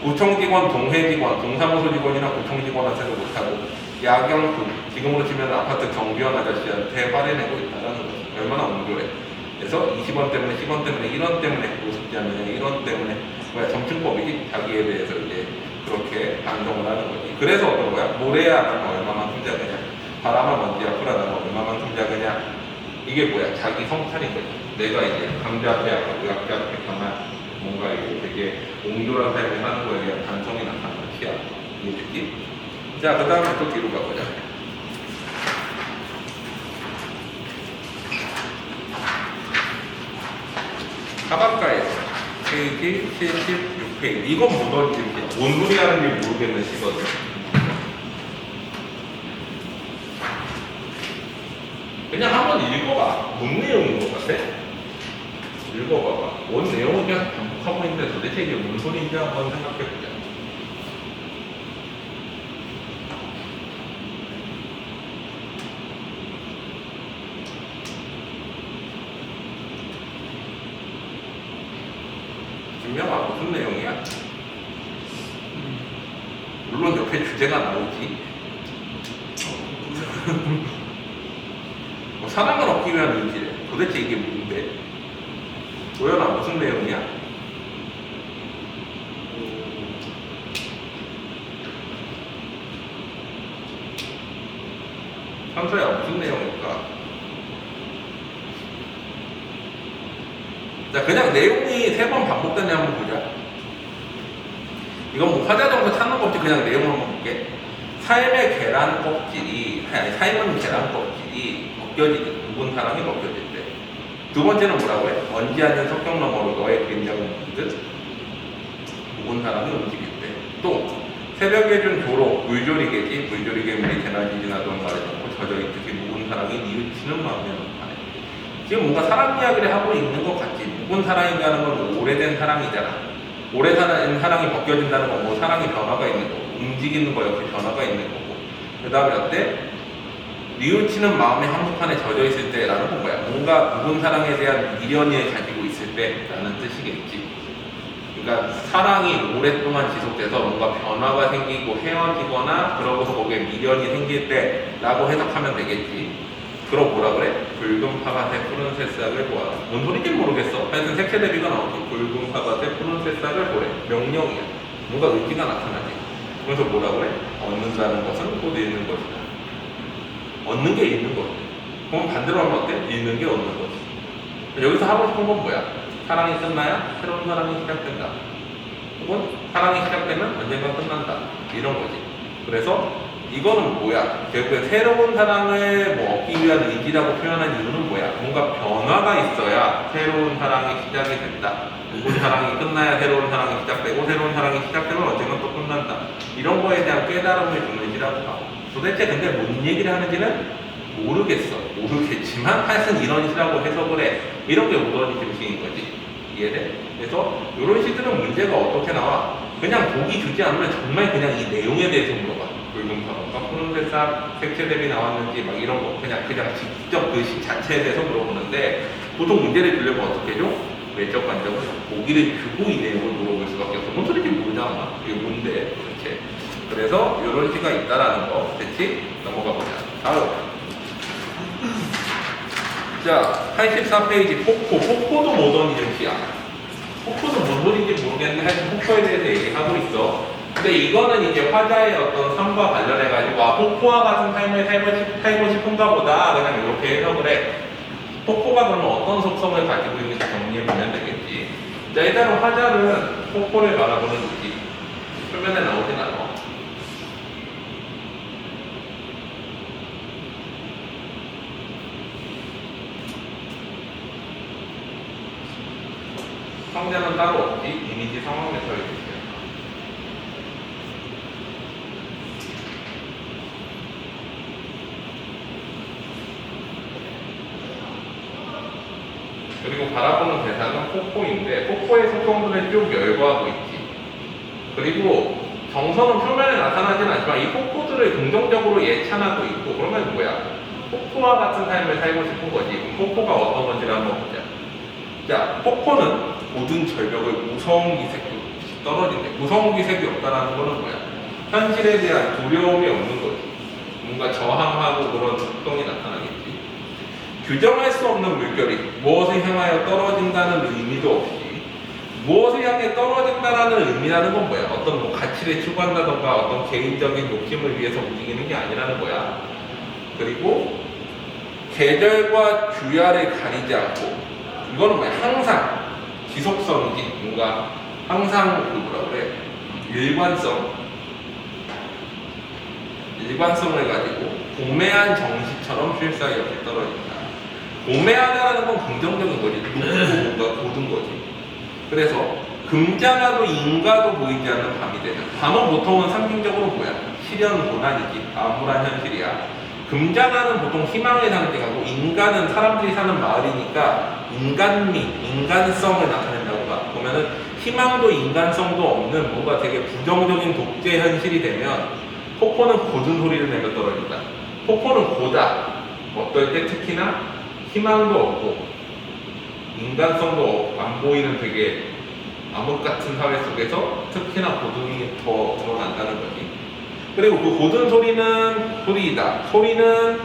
구청직원, 동회직원, 동사무소 직원이나 구청직원한테도 못하고 야경꾼, 지금으로 치면 아파트 경비원 아저씨한테 화내내고 있다는 거지. 얼마나 옹졸해. 그래서 20원 때문에, 10원 때문에, 1원 때문에 우습지 않느냐, 1원 때문에 점층법이지. 자기에 대해서 이제 그렇게 반성을 하는 거지. 그래서 어떤 거야? 모래야 나는 얼마만큼 작으냐, 바람아 먼지야 풀어 나는 얼마만큼 작으냐. 이게 뭐야? 자기 성찰인 거지. 내가 이제 강자 앞에 약하고 약자 앞에 강한 뭔가 이게 되게 옹졸한 삶을 사는 거에 대한 반성이 나타나는 시야. 이 느낌? 자, 그 다음에 또 뒤로 가보자. 하박가에서 페이지 76페이지. 이건 뭐든 이렇게 뭔 소리 하는지 모르겠는 시거든. 그냥 한번 읽어봐. 뭔 내용인 것 같아? 읽어봐봐. 뭔 내용을 그냥 반복하고 있는데 도대체 이게 뭔 소리인지 한번 생각해보자. 김명아, 무슨 내용이야? 물론 옆에 주제가 나오지. 뭐 사랑을 얻기 위한 의지래. 도대체 이게 뭔데? 도연아, 무슨 내용이야? 현서야, 무슨 내용일까? 자, 그냥 내용이 3번 반복되냐 한번 보자. 이건 뭐 화자정서 찾는 거 없이 그냥 내용을 한번 볼게. 삶의 계란 껍질이, 아니, 삶은 계란 껍질이 벗겨지듯, 묵은 사랑이 벗겨질 때. 두 번째는 뭐라고 해? 먼지 앉은 석경 너머로 너의 그림자가 움직이듯, 묵은 사랑이 움직일 때. 또, 새벽에 준 조로, 물조리개지, 물조리개 물이 대낮이 지나던 말에 넣고 젖어있듯이 묵은 사랑이 뉘우치는 마음에 넘어가네. 지금 뭔가 사랑 이야기를 하고 있는 것 같지. 묵은 사랑이라는 건 오래된 사랑이잖아. 오래된 사랑이 벗겨진다는 건 뭐 사랑이 변화가 있는 거고, 움직이는 거 역시 변화가 있는 거고. 그 다음에 어때? 뉘우치는 마음의 한복판에 젖어 있을 때라는 건 뭐야? 뭔가 묵은 사랑에 대한 미련을 가지고 있을 때라는 뜻이겠지. 그러니까 사랑이 오랫동안 지속돼서 뭔가 변화가 생기고 헤어지거나 그러고서 거기에 미련이 생길 때라고 해석하면 되겠지. 그럼 뭐라 그래? 붉은 파밭에 푸른 새싹을 보아라. 뭔 소리인지 모르겠어. 하여튼 색채 대비가 나오고 붉은 파밭에 푸른 새싹을 보래. 명령이야. 뭔가 의지가 나타나지. 그래서 뭐라 그래? 얻는다는 것은 곧 잃는 것이다. 얻는 게 잃는 거지. 그럼 반대로 하면 어때? 잃는 게 얻는 거지. 여기서 하고 싶은 건 뭐야? 사랑이 끝나야 새로운 사랑이 시작된다. 혹은 사랑이 시작되면 언젠가 끝난다. 이런 거지. 그래서 이거는 뭐야? 결국에 새로운 사랑을 뭐 얻기 위한 의지라고 표현한 이유는 뭐야? 뭔가 변화가 있어야 새로운 사랑이 시작이 된다. 누군 사랑이 끝나야 새로운 사랑이 시작되고 새로운 사랑이 시작되면 언젠가 또 끝난다. 이런 거에 대한 깨달음을 주는 시라고 하고. 도대체 근데 뭔 얘기를 하는지는 모르겠지만 하여튼 이런 시라고 해석을 해. 이런 게 우더니즘 시인 거지. 이해돼? 그래서 이런 시들은 문제가 어떻게 나와? 그냥 보기 주지 않으면 정말 그냥 이 내용에 대해서 물어봐. 붉은 파밭과 푸른 새싹 색채 대비 나왔는지 막 이런 거 그냥 직접 그 시 자체에 대해서 물어보는데 보통 문제를 주려면 어떻게 해줘? 외적 관점을 보기를 주고 이 내용을 물어볼 수밖에 없어. 뭔 소리인지 모르잖아. 이게 뭔데 도대체. 그래서 이런 시가 있다라는 거. 됐지? 넘어가 보자. 다음. 자, 84페이지 폭포도 모더니즘 시야. 폭포도 뭔 소리인지 모르겠는데 하여튼 폭포에 대해서 얘기하고 있어. 근데 이거는 이제 화자의 어떤 삶과 관련해가지고 폭포와 같은 삶을 살고 싶은가 보다 그냥 이렇게 해석을 해. 폭포가 그러면 어떤 속성을 가지고 있는지 정리해보면 되겠지. 자, 일단은 화자는 폭포를 바라보는 눈이 표면에 나오진 않아. 성자는 따로 없지. 이미지 상황에서 있어요. 그리고 바라보는 대상은 폭포인데 폭포의 속성들을 쭉 열거하고 있지. 그리고 정성은 표면에 나타나지는 않지만 이 폭포들을 긍정적으로 예찬하고 있고 그러면 뭐야? 폭포와 같은 삶을 살고 싶은 거지. 그럼 폭포가 어떤 건지를 한번 보자. 자, 폭포는 모든 절벽을 무서운 기색이 떨어진대. 무서운 기색이 없다는 거는 뭐야? 현실에 대한 두려움이 없는 거지. 뭔가 저항하고 그런 특성이 나타나겠지. 규정할 수 없는 물결이 무엇을 향하여 떨어진다는 의미도 없이 무엇을 향해 떨어진다라는 의미라는 건 뭐야? 어떤 뭐 가치를 추구한다던가 어떤 개인적인 욕심을 위해서 움직이는 게 아니라는 거야. 그리고 계절과 주야를 가리지 않고 이거는 뭐야? 항상 지속성이지. 뭔가 항상 그 뭐라 그래? 일관성을 가지고 고매한 정시처럼 필사이 없이 떨어진다. 고매하다라는 건 긍정적인 거지. 높고 뭔가 고든 거지. 그래서 금자나도 인가도 보이지 않는 밤이 되는. 밤은 보통은 상징적으로 뭐야? 시련 고난이지. 암울한 현실이야. 금자나는 보통 희망을 상징하고 인간은 사람들이 사는 마을이니까 인간미, 인간성을 나타낸다고 봐. 보면은 희망도 인간성도 없는 뭔가 되게 부정적인 독재 현실이 되면 폭포는 고든 소리를 내며 떨어진다. 폭포는 고다. 어떨 때 특히나 희망도 없고 인간성도 안 보이는 되게 암흑 같은 사회 속에서 특히나 고든이 더 드러난다는 거지. 그리고 그 고든 소리는 소리이다. 소리는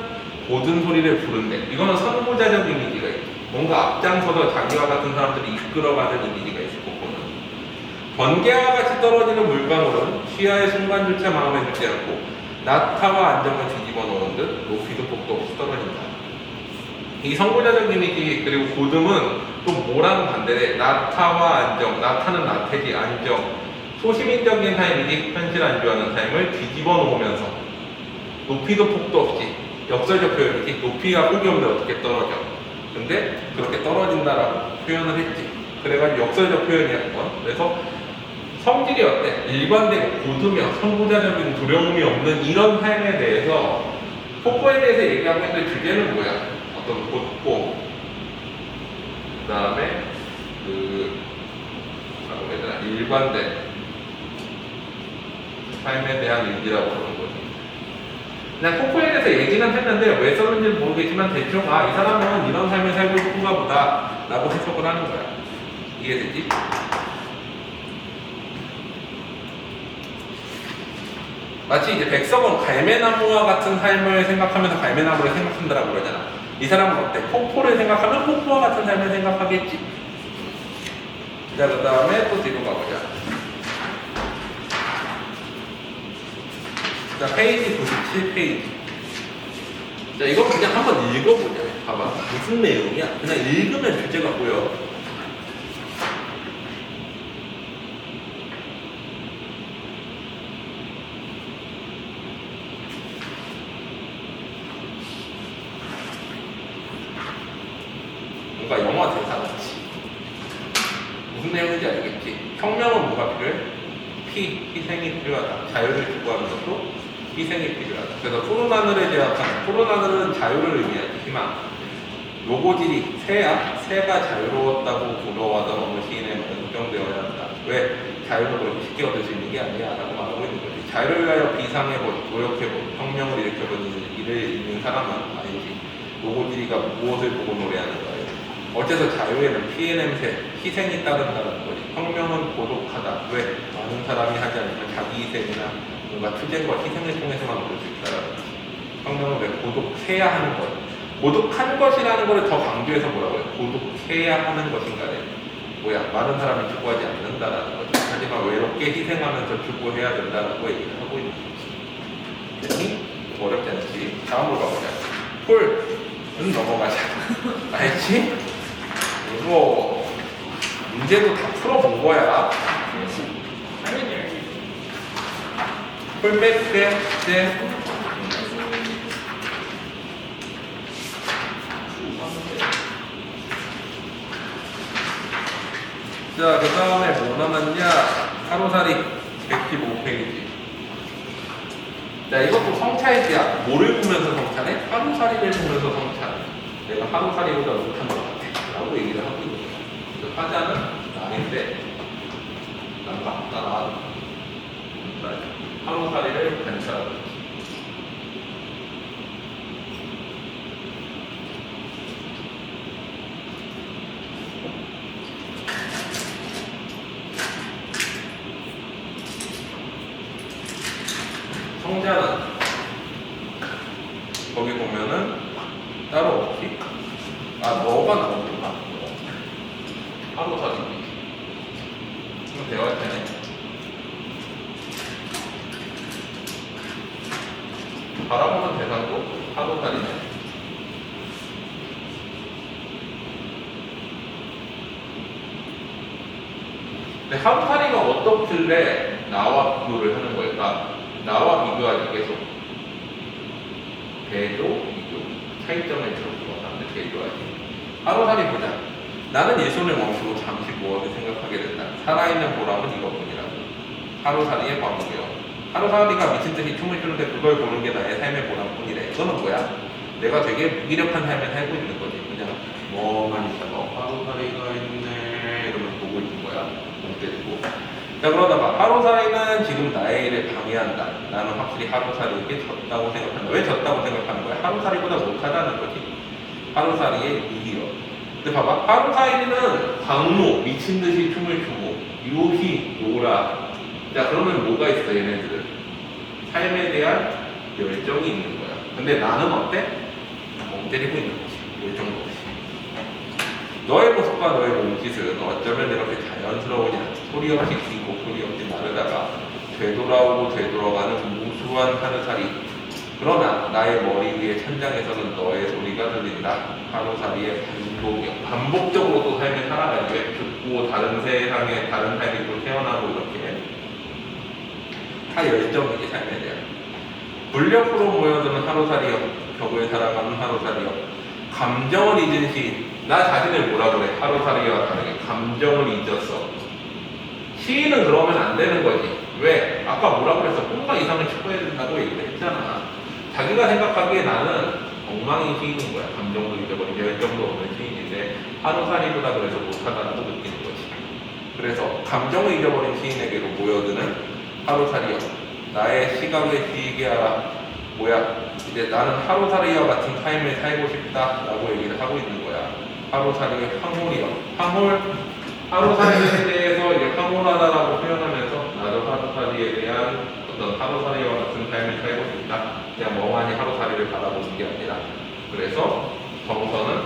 고든 소리를 부른대. 이거는 선구자적 이미지가 있지. 뭔가 앞장서서 자기와 같은 사람들이 이끌어가는 이미지가 있을 거거든. 번개와 같이 떨어지는 물방울은 시야의 순간조차 마음에 들지 않고 나타와 안정을 뒤집어 놓은 듯 높이도 폭도 없이 떨어진다. 이 선구자적 이미지 그리고 고듬은 또 뭐랑 반대래? 나타와 안정. 나타는 나태지 안정. 소시민적인 삶이지 현실 안주하는 삶을 뒤집어 놓으면서 높이도 폭도 없이 역설적 표현이지. 높이가 폭이 없는데 어떻게 떨어져. 근데 그렇게 떨어진다라고 표현을 했지. 그래가지고 역설적 표현이야 그건. 그래서 성질이 어때? 일관되고 고두며 선구자적인 두려움이 없는 이런 삶에 대해서 폭포에 대해서 얘기하고 있는 주제는 뭐야? 어떤 곧고 그 다음에 뭐라고 해야 되나? 일관된 삶에 대한 의지라고 하는 거지. 그냥 폭포에 대해서 얘기는 했는데 왜 썼는지는 모르겠지만 대충 이 사람은 이런 삶을 살고 싶은가 보다 라고 해석을 하는 거야. 이해되지? 마치 이제 백석은 갈매나무와 같은 삶을 생각하면서 갈매나무를 생각한다라고 그러잖아. 이 사람은 어때? 폭포를 생각하면 폭포와 같은 삶을 생각하겠지. 자, 그 다음에 또 뒤로 가보자. 자, 페이지 97페이지. 자, 이거 그냥 한번 읽어보자. 봐봐. 무슨 내용이야? 그냥 읽으면 주제가 보여. 뭔가 영화 대사 같이. 무슨 내용인지 알겠지? 혁명은 뭐가 필요해? 희생이 필요하다. 자유를 추구하는 것도 희생이 필요하다. 그래서 푸른 하늘에 제압하는, 푸른 하늘은 자유를 의미하지. 희망. 로고질이 새야? 새가 자유로웠다고 부러워하던 어느 시인의 말은 인정되어야 한다. 왜? 자유를 그렇게 쉽게 얻을 수 있는 게 아니야 라고 말하고 있는 거지. 자유를 위하여 비상해보고 노력해보고 혁명을 일으켜보는 일을 있는 사람은 아니지. 로고질이가 무엇을 보고 노래하는 거예요? 어째서 자유에는 피해 냄새, 희생이 따른다는 거지. 혁명은 고독하다. 왜? 많은 사람이 하지 않으면 자기 희생이나 뭔가 투쟁과 희생을 통해서만 얻을 수 있다는 거지. 혁명은 왜 고독해야 하는 것. 고독한 것이라는 것을 더 강조해서 뭐라고 해요? 고독해야 하는 것인가래. 뭐야? 많은 사람이 추구하지 않는다라는 거죠. 하지만 외롭게 희생하면서 추구해야 된다라고 얘기를 하고 있는 거지. 됐니? 어렵지 않지? 다음으로 가보자. 폴은 넘어가자. 알지? 이거 문제도 다 풀어본 거야. 당연히 알지. 폴맥 때 자, 그 다음에 뭐 남았냐? 하루살이 115페이지. 자, 이것도 성찰이야. 뭐를 보면서 성찰해? 하루살이를 보면서 성찰해. 내가 하루살이보다 못한 것 같아. 라고 얘기를 하고 있는 거야. 그 화자는 나인데, 난 하루살이를 관찰하고 있지. 성자는 거기 보면은 따로 없지? 너가 나오구나. 하루살이. 이거 대화할 때네. 바라보는 대상도 하루살이네. 근데 하루살이가 어떻길래 나와 비교를 하는 거예요? 나와 비교하지 계속. 대조, 비교. 차이점을 들어주고 대조하지. 하루살이 보자. 나는 이 손을 멈추고 잠시 무엇을 생각하게 된다. 살아있는 보람은 이것뿐이라고. 하루살이의 과목이요. 하루살이가 미친듯이 춤을 추는데 그걸 보는 게 나의 삶의 보람뿐이래. 이거는 뭐야? 내가 되게 무기력한 삶을 살고 있는 거지. 그냥 멍하니 있다가 하루살이가 있네 이러면서 보고 있는 거야. 멍 때리고. 자, 그러다가 하루살이는 지금 나의 일을 방해한다. 나는 확실히 하루살이에게 졌다고 생각한다. 왜 졌다고 생각하는 거야? 하루살이보다 못하다는 거지. 하루살이의 무기력. 근데 봐봐, 하루살이는 광노, 미친듯이 춤을 추고 유희, 노라. 자, 그러면 뭐가 있어 얘네들은? 삶에 대한 열정이 있는 거야. 근데 나는 어때? 멍 때리고 있는 거지. 열정도 없이. 너의 모습과 너의 몸짓은 어쩌면 이렇게 자연스러우냐. 소리 없이 기고 소리 없이 마르다가 되돌아오고 되돌아가는 무수한 하루살이. 그러나 나의 머리 위에 천장에서는 너의 소리가 들린다. 하루살이의 반복이야. 반복적으로 또 삶을 살아가지. 왜 죽고 다른 세상에 다른 삶이 또 태어나고 이렇게 다 열정이지 삶에 대한. 불력으로 모여드는 하루살이여. 벽을 살아가는 하루살이여. 감정을 잊은 시인. 나 자신을 뭐라 그래? 하루살이와 다르게 감정을 잊었어. 시인은 그러면 안 되는 거지. 왜? 아까 뭐라 그랬어? 꿈과 이상을 추구해야 된다고 얘기를 했잖아. 자기가 생각하기에 나는 엉망인 시인인 거야. 감정도 잊어버린 열정도 없는 시인인데 하루살이보다 그래서 못하다고 느끼는 거지. 그래서 감정을 잊어버린 시인에게로 모여드는 하루살이여. 나의 시각을 휘게 하라. 뭐야? 이제 나는 하루살이와 같은 삶을 살고 싶다라고 얘기를 하고 있는 거야. 하루살이의 황홀이요. 하루살이에 대해서 이제 황홀하다라고 표현하면서 나도 하루살이에 대한 어떤 하루살이와 같은 삶을 살고 싶다. 그냥 멍하니 하루살이를 바라보는 게 아니라. 그래서 정서는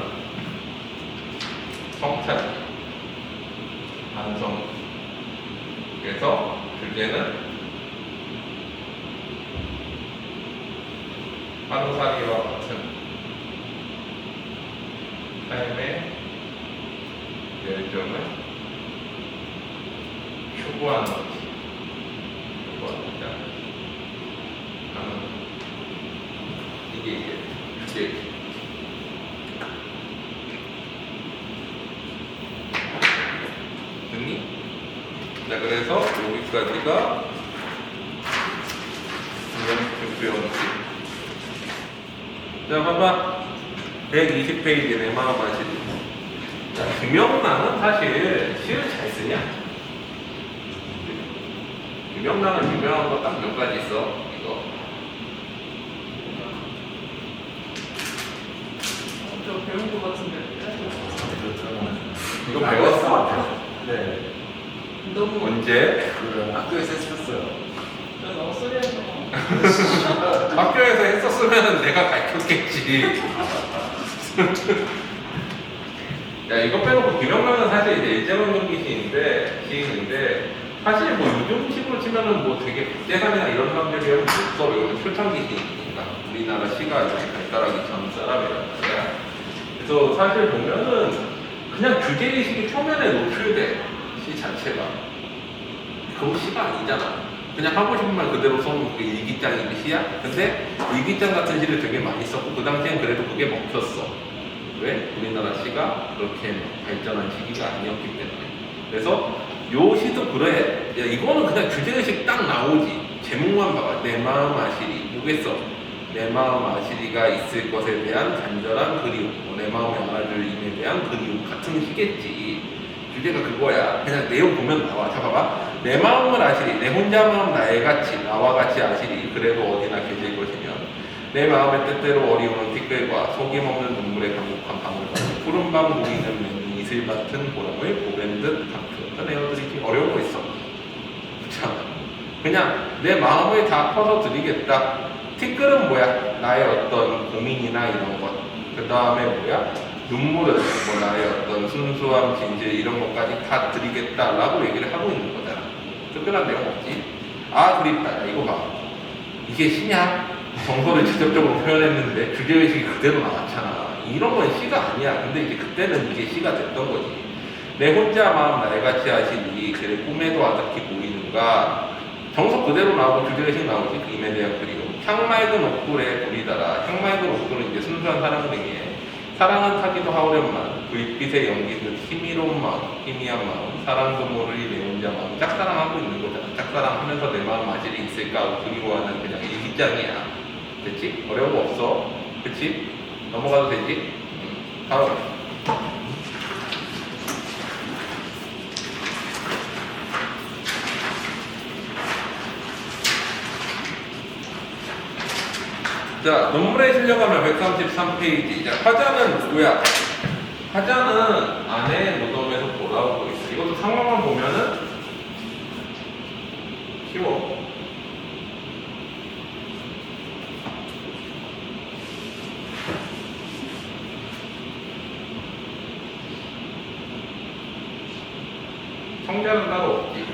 성찰, 반성. 그래서 주제는 하루살이와 같은 삶의 열정을 추구하는 것이 추구합니다. 이게 주제지. 됐니? 자, 그래서 여기까지가 배웠지. 자, 봐봐. 120페이지 내 마음 아시지? 자, 김영란은 사실 시를 잘 쓰냐? 김영란은 유명한 거 딱 몇 가지 있어. 이거. 저 배운 거 같은데. 이거 배웠어? 네. 너무 언제? 학교에서 했었어요. 저 너무 소리해서. 학교에서 했었으면 내가 가르쳤겠지. 야, 이거 빼놓고 김영란은 사실 이제 일제강점기 시인인데 사실 뭐 요즘 식으로 치면은 뭐 되게 박재산이나 이런 사람들이 못 써. 이거는 초창기 시인이니까 우리나라 시가 이렇게 발달하기 전 사람이란 말이야. 그래서 사실 보면은 그냥 주제의식이 표면에 노출돼. 시 자체가. 그거 시가 아니잖아. 그냥 하고 싶은 말 그대로 써놓은 그게 일기장이 시야? 근데 일기장 같은 시를 되게 많이 썼고 그 당시엔 그래도 그게 먹혔어. 왜? 우리나라 시가 그렇게 발전한 시기가 아니었기 때문에. 그래서 요 시도 그래. 야, 이거는 그냥 주제의식 딱 나오지. 제목만 봐봐. 내 마음 아시리. 뭐겠어? 내 마음 아시리가 있을 것에 대한 간절한 그리움. 내 마음에 안아줄 임에 대한 그리움 같은 시겠지. 주제가 그거야. 그냥 내용 보면 나와. 자, 봐봐. 내 마음을 아시리. 내 혼자 마음 나의 같이 나와 같이 아시리. 그래도 어디나 계실 것이면 내 마음에 때때로 어리우는 티끌과 속임없는 눈물에 감곡한 방울과 푸른밤 보이는 맨 이슬 같은 보람을 보낸 듯 감추었던 에어드리기. 어려운 거 있어. 참. 그냥 내 마음을 다 퍼서 드리겠다. 티끌은 뭐야? 나의 어떤 고민이나 이런 것. 그 다음에 뭐야? 눈물은 뭐 나의 어떤 순수함, 진실 이런 것까지 다 드리겠다라고 얘기를 하고 있는 거잖아. 특별한 내용 없지? 아, 그립다. 이거 봐. 이게 시냐? 정서를 직접적으로 표현했는데 주제의식이 그대로 나왔잖아. 이런 건 시가 아니야. 근데 이제 그때는 이게 시가 됐던 거지. 내 혼자 마음 날같이 하시니 그를 꿈에도 아득히 보이는가. 정석 그대로 나오고 주제의식 나오지. 그 임에 대한 그리움. 향맑은 옥돌에 불이 달아. 향맑은 옥돌은 이제 순수한 사랑을 의미해. 사랑은 타기도 하오련만 불빛의 연기듯 희미로운 마음, 희미한 마음, 사랑도 모르니 내 혼자 마음. 짝사랑하고 있는 거잖아. 짝사랑하면서 내 마음 맞을 일 있을까 하고 그리워하는 그냥 일기장이야. 됐지? 어려운 거 없어. 그치? 넘어가도 되지? 다음. 자, 논문에 실려가면 133페이지. 자, 화자는 누구야? 화자는 아내의 무덤에서 돌아오고 있어. 이것도 상황만 보면은 쉬워. 성자는 따로 없지.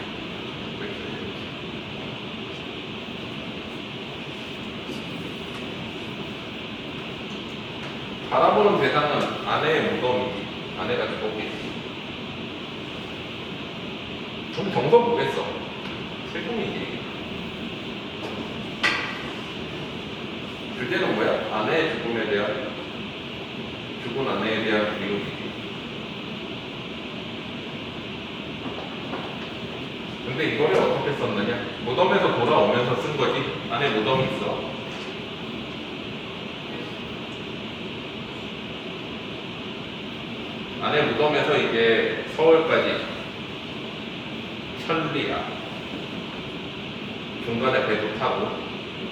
바라보는 대상은 아내의 무덤이지. 아내가 죽었겠지. 좀 정서 보겠어. 슬픔이지. 주제는 뭐야? 아내의 죽음에 대한, 죽은 아내에 대한 그리움이지. 근데 이거를 어떻게 썼느냐? 무덤에서 돌아오면서 쓴 거지. 안에 무덤이 있어. 안에 무덤에서 이제 서울까지 천리야. 중간에 배도 타고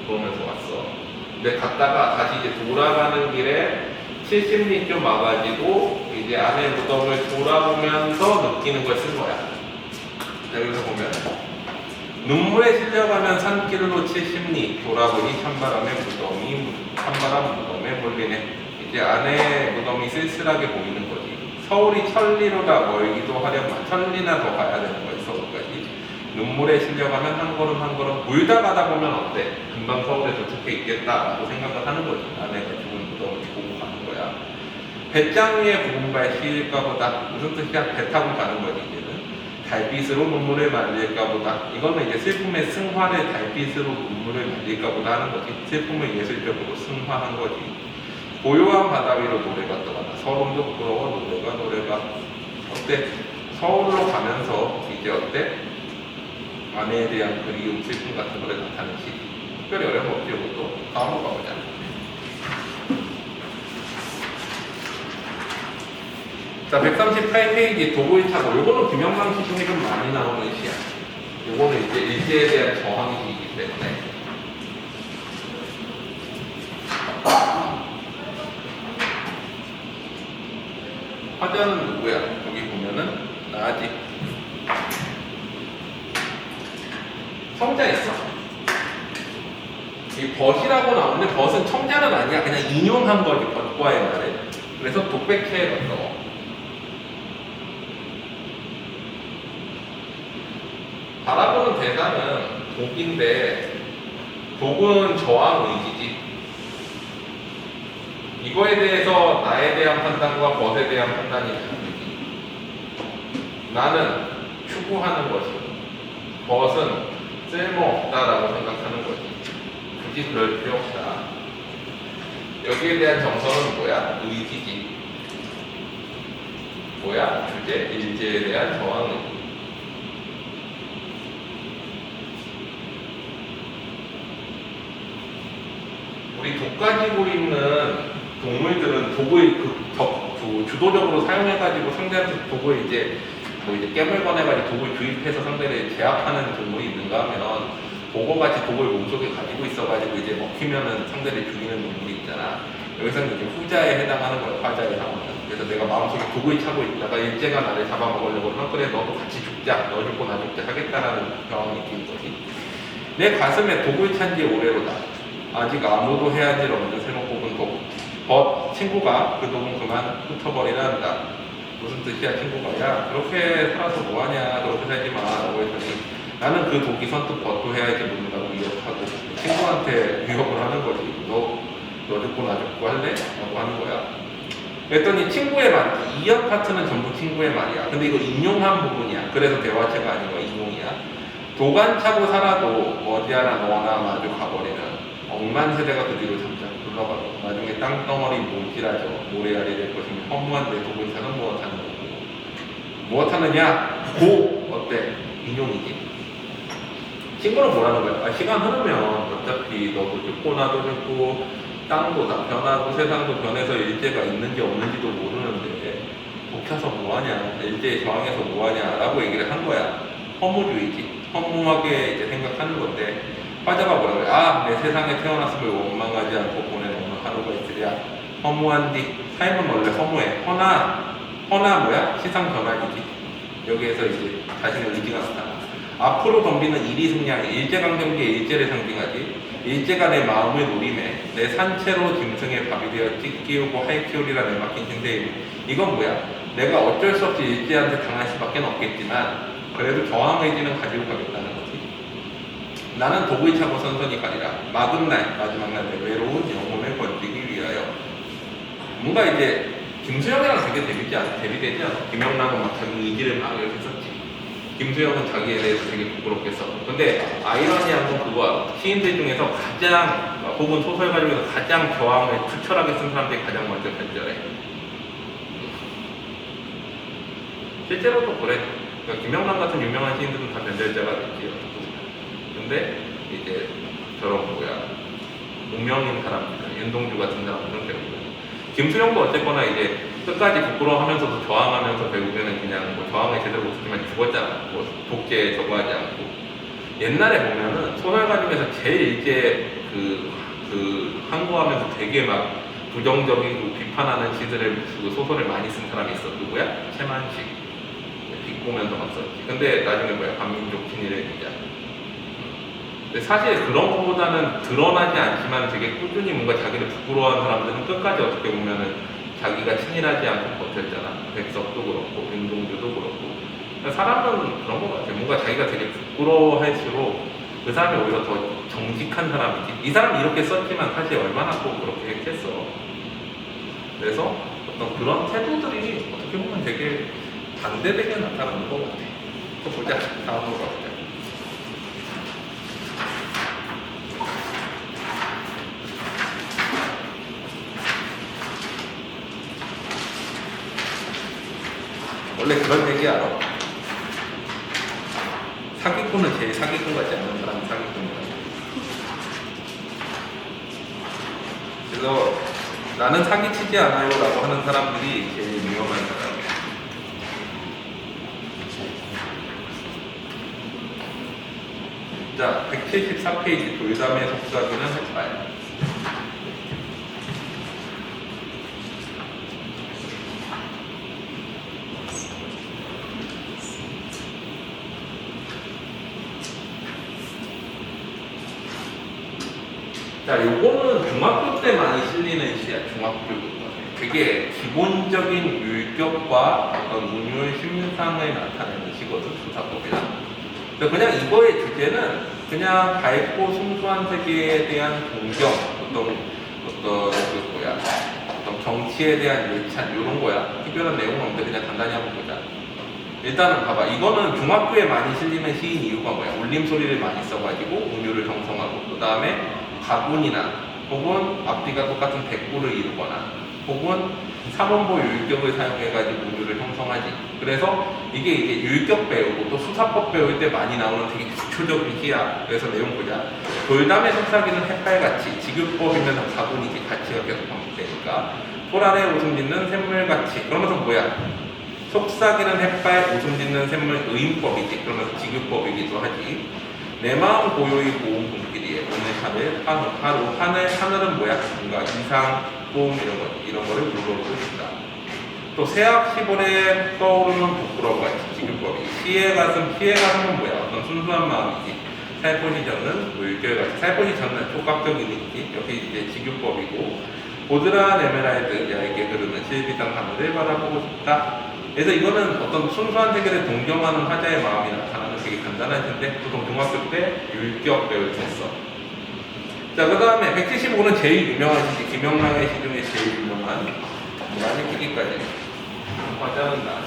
그러면서 왔어. 근데 갔다가 다시 이제 돌아가는 길에 70리쯤 와가지고 이제 안에 무덤을 돌아보면서 느끼는 걸 쓴 거야. 여기서 보면 눈물에 실려가면 산길로 70리 돌아보니 찬바람 무덤에 몰리네. 이제 안에 무덤이 쓸쓸하게 보이는 거지. 서울이 천리로다 멀기도 하려면 천리나 더 가야 되는 거지. 서울까지. 눈물에 실려가면 한 걸음 한 걸음 울다 가다 보면 어때? 금방 서울에 도착해 있겠다라고 생각을 하는 거지. 아내가 죽은 무덤을 보고 가는 거야. 배짱 위에 구름발 씌일까 보다. 무슨 뜻이야? 배 타고 가는 거지. 이제는 달빛으로 눈물을 말릴까 보다. 이거는 이제 슬픔의 승화를 달빛으로 눈물을 말릴까 보다 하는 거지. 슬픔을 예술적으로 승화한 거지. 고요한 바다 위로 노래가 떠간다. 서울도 부끄러워 노래가 어때? 서울로 가면서 이제 어때? 아내에 대한 그리움, 슬픔 같은 거를 나타내는 시. 특별히 어려운 거 없지. 이것도 다음으로 가보자. 자, 138페이지 도구의 착오. 요거는 김영광 시 중에 좀 많이 나오는 시야. 요거는 이제 일제에 대한 저항시이기 때문에. 화자는 누구야? 여기 보면은 나지. 성자 있어. 이 벗이라고 나오는데 벗은 청자는 아니야. 그냥 인용한 거지. 벗과의 말에. 그래서 독백체에 가까워. 바라보는 대상은 독인데 독은 저항 의지지. 이거에 대해서 나에 대한 판단과 벗에 대한 판단이 다르지. 나는 추구하는 것이, 벗은 쓸모없다라고 생각하는 거지. 굳이 그럴 필요 없다. 여기에 대한 정서는 뭐야? 의지지. 뭐야? 주제, 일제에 대한 저항 의지. 우리 독 가지고 있는 동물들은 독을 주도적으로 사용해가지고 상대한테 독을 이제 깨물거내가지고 독을 주입해서 상대를 제압하는 동물이 있는가 하면 보고같이 독을 몸속에 가지고 있어가지고 이제 먹히면은 상대를 죽이는 동물이 있잖아. 여기서는 이제 후자에 해당하는 거야. 화자의 상황은. 그래서 내가 마음속에 독을 차고 있다가 일제가 나를 잡아먹으려고 하면 그래 너도 같이 죽자. 너 죽고 나 죽자 하겠다라는 경험이 있긴 거지. 내 가슴에 독을 찬 지 오래로다. 아직 아무도 헤아질 없는 새로 뽑은 독. 친구가 그 독은 그만 흩어버리라 한다. 무슨 뜻이야 친구가? 야 그렇게 살아서 뭐하냐, 그렇게 살지 마 라고 했더니 나는 그 독이 선뜻 벗도해야지 모른다고 위협하고 친구한테 위협을 하는 거지. 너 죽고 나 죽고 할래? 라고 하는 거야. 그랬더니 친구의 말, 이어 파트는 전부 친구의 말이야. 근데 이거 인용한 부분이야. 그래서 대화체가 아니고 인용이야. 도관 차고 살아도 머지않아 너나 마주 가버리는 억만 세대가 그 뒤로 잠잠 굴러가고 나중에 땅덩어리 모지라져 모래알이 될 것이며 허무한데 도굴차는 무엇하는 거고 무엇하느냐? 고! 어때? 인용이지. 친구는 뭐라는 거야? 아, 시간 흐르면 어차피 너도 죽고 나도 죽고 땅도 다 변하고 세상도 변해서 일제가 있는지 없는지도 모르는데 묵혀서 뭐하냐? 일제에 저항해서 뭐하냐? 라고 얘기를 한 거야. 허무주의지. 허무하게 이제 생각하는 건데 화자가 뭐라고 해? 아, 내 세상에 태어났음을 원망하지 않고 보낸 어느 하루가 있으랴. 허무한 뒤 삶은 원래 허무해. 허나 뭐야? 시상 전환이지. 여기에서 이제 자신의 의지가 나타나. 앞으로 덤비는 일이 승리하니 일제강점기의 일제를 상징하지. 일제가 내 마음을 노림해 내 산채로 짐승의 밥이 되어 찢기우고 할키우리라 내맡긴 신세임. 이건 뭐야? 내가 어쩔 수 없이 일제한테 당할 수밖에 없겠지만 그래도 저항 의지는 가지고 가겠다는 거지. 나는 독을 차고 선선히 가리라. 막은 날, 마지막 날 내 외로운 영혼을 건지기 위하여. 뭔가 이제 김수영이랑 되게 대비되지 않아? 김영란은 막 자기 의지를 막 이렇게 썼지. 김수영은 자기에 대해서 되게 부끄럽게 써. 근데 아이러니한 건 그거야. 시인들 중에서 가장 혹은 소설가 중에서 가장 저항을 추철하게 쓴 사람들이 가장 먼저 변절해. 실제로도 그래. 그러니까 김영란 같은 유명한 시인들은 다 변절자가 됐지요. 근데 이제 저런 뭐야 무명인 사람들, 윤동주 같은 사람들은 결국은 김수영도 어쨌거나 이제 끝까지 부끄러워하면서도 저항하면서 결국에는 그냥 뭐 저항을 제대로 못했지만 죽었잖아. 뭐 독재에 저거하지 않고. 옛날에 보면은 소설가 중에서 제일 이제 그 항고하면서 되게 막 부정적이고 비판하는 시들을 그 소설을 많이 쓴 사람이 있어. 누구야? 최만식. 비꼬면서 막 썼지. 근데 나중에 뭐야? 반민족 친일의 기자. 근데 사실 그런 것보다는 드러나지 않지만 되게 꾸준히 뭔가 자기를 부끄러워하는 사람들은 끝까지 어떻게 보면은 자기가 친일하지 않고 버텼잖아. 백석도 그렇고 윤동주도 그렇고. 그러니까 사람은 그런 것 같아. 뭔가 자기가 되게 부끄러워할수록 그 사람이 오히려 더 정직한 사람이지. 이 사람이 이렇게 썼지만 사실 얼마나 또 그렇게 했겠어. 그래서 어떤 그런 태도들이 어떻게 보면 되게 반대되게 나타나는 것 같아. 또 보자. 다음으로 가보자. 원래 그런 얘기 알아? 사기꾼은 제일 사기꾼 같지 않은 사람이 사기꾼이야. 그래서 나는 사기치지 않아요 라고 하는 사람들이 제일 위험한 사람이야. 자, 174페이지 돌담의 속삭이는 햇발. 자, 요거는 중학교 때 많이 실리는 시야. 중학교 되게 기본적인 율격과 어떤 운율 심상을 나타내는 시거든. 수사법이라. 그냥 이거의 주제는 그냥 밝고 순수한 세계에 대한 동경, 어떤 정치에 대한 예찬 이런 거야. 특별한 내용은 없는데 그냥 간단히 한번 보자. 일단은 봐봐. 이거는 중학교에 많이 실리는 시인 이유가 뭐야? 울림소리를 많이 써가지고 운율을 형성하고 그 다음에 가군이나 혹은 앞뒤가 똑같은 백구를 이루거나 혹은 삼원보 율격을 사용해가지고 운율을 형성하지. 그래서 이게 이제 율격 배우고 또 수사법 배울 때 많이 나오는 되게 기초적인 시야. 그래서 내용 보자. 돌담의 속삭이는 햇발같이 지급법이면 가군이지 가치가 계속 반복되니까 돌 아래 웃음 짓는 샘물같이 그러면서 뭐야? 속삭이는 햇발 웃음 짓는 샘물 의인법이지. 그러면서 지급법이기도 하지. 내 마음 고요히 고운 분길이에 오늘 하늘은 뭐야? 뭔가 이상, 꿈 이런 거를 물어보고 있다. 또 새악 시골에 떠오르는 부끄러움과 지급법이 시의 가슴은 뭐야? 어떤 순수한 마음이지. 살포시 젖는 물결같이 살포시 젖는 촉각적인 의지. 여기 이제 지급법이고 보드라 에메랄드 얇게 흐르는 실비당 하늘을 바라보고 싶다. 그래서 이거는 어떤 순수한 세계를 동경하는 화자의 마음이 나타나는 되게 간단한 시인데 보통 중학교 때 율격 배울 때 써. 자, 그 다음에 175는 제일 유명한 시, 김영란의 시 중에 제일 유명한 모란이 피기까지 화자는 나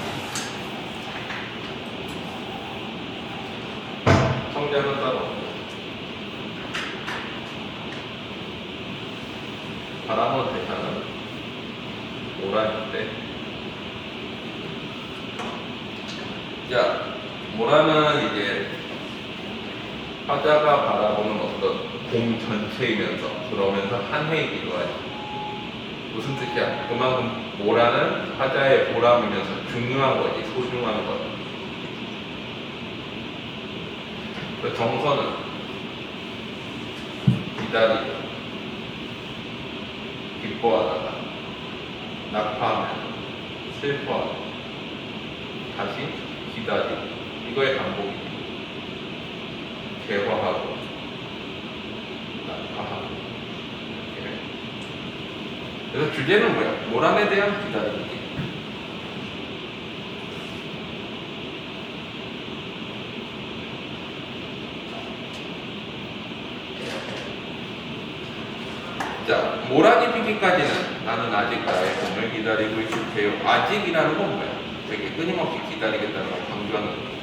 성자는 따로 없고 바람은 대상은 모란인데 자 모란은 이제 화자가 바라보는 어떤 봄 전체이면서 그러면서 한 해이기도 하죠. 무슨 뜻이야? 그만큼 모란은 화자의 보람이면서 중요한 거지, 소중한 거지. 그 정서는 기다리고 기뻐하다가 낙파하면 슬퍼하고 다시 기다리고 이거의 반복이지. 개화하고 낙파하고 이렇게. 그래서 주제는 뭐야? 모란에 대한 기다림이지. 자, 모란이 피기까지는 나는 아직 나의 봄을 기다리고 있을 테요. 아직이라는 건 뭐야? 되게 끊임없이 기다리겠다는 걸 강조하는 거지.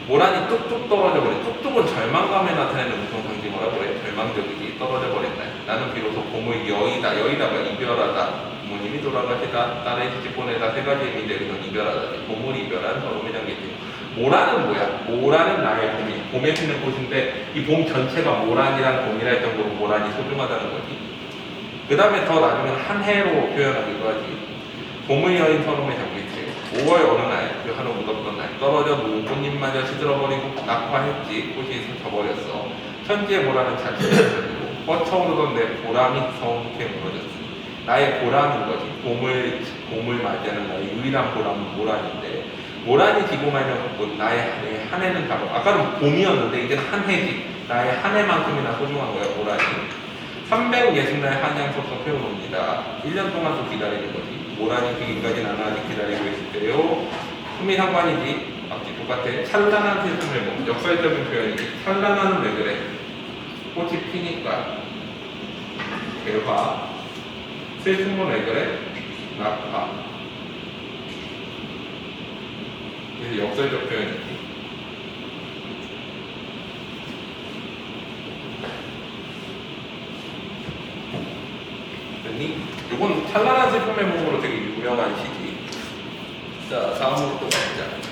모란이 뚝뚝 떨어져 버린, 뚝뚝은 절망감에 나타내는 무슨 상징 뭐라 그래? 절망적이지, 떨어져 버린다. 나는 비로소 봄을 여의다, 여의다가 이별하다. 부모님이 돌아가시다, 딸의 시집 보내다, 세 가지 의미인데 그건 이별하다. 봄을 이별한 서름의 장기지. 모란은 뭐야? 모란은 나의 봄이, 봄에 피는 꽃인데 이 봄 전체가 모란이랑 봄이라 할 정도로 모란이 소중하다는 거지. 그 다음에 더 나중에는 한 해로 표현하기도 하지. 봄을 여인 서름의 장기지. 5월 어느 날, 그 하루 묻었던 날, 떨어져 놓은 꽃잎마저 시들어버리고 낙화했지. 꽃이 젖어버렸어. 천지의 모란은 자체적이고 뻗쳐오르던 내 보람이 성케 무너졌어. 나의 보람인 거지. 봄을 맞이하는 나의 유일한 보람은 모란인데, 모란이 지고 말면 나의 한 해는 다르고, 아까는 봄이었는데 이제는 한 해지. 나의 한 해만큼이나 소중한 거야, 모란이. 360날의 한양서서 표현합니다. 1년 동안 또 기다리는 거지. 모란이 피기까지 나는 아직 기다리고 있을 때요. 숨이 상관이지. 앞뒤 똑같아. 찬란한 세상을 봄. 역설적인 표현이지. 찬란한 왜 그래? 꽃이 피니까. 개화. 슬픔은 왜 그래? 낙화. 그래서 역설적 표현이지. 됐니? 이건 찬란한 슬픔의 몸으로 되게 유명한 시지. 자, 다음으로 또 가자.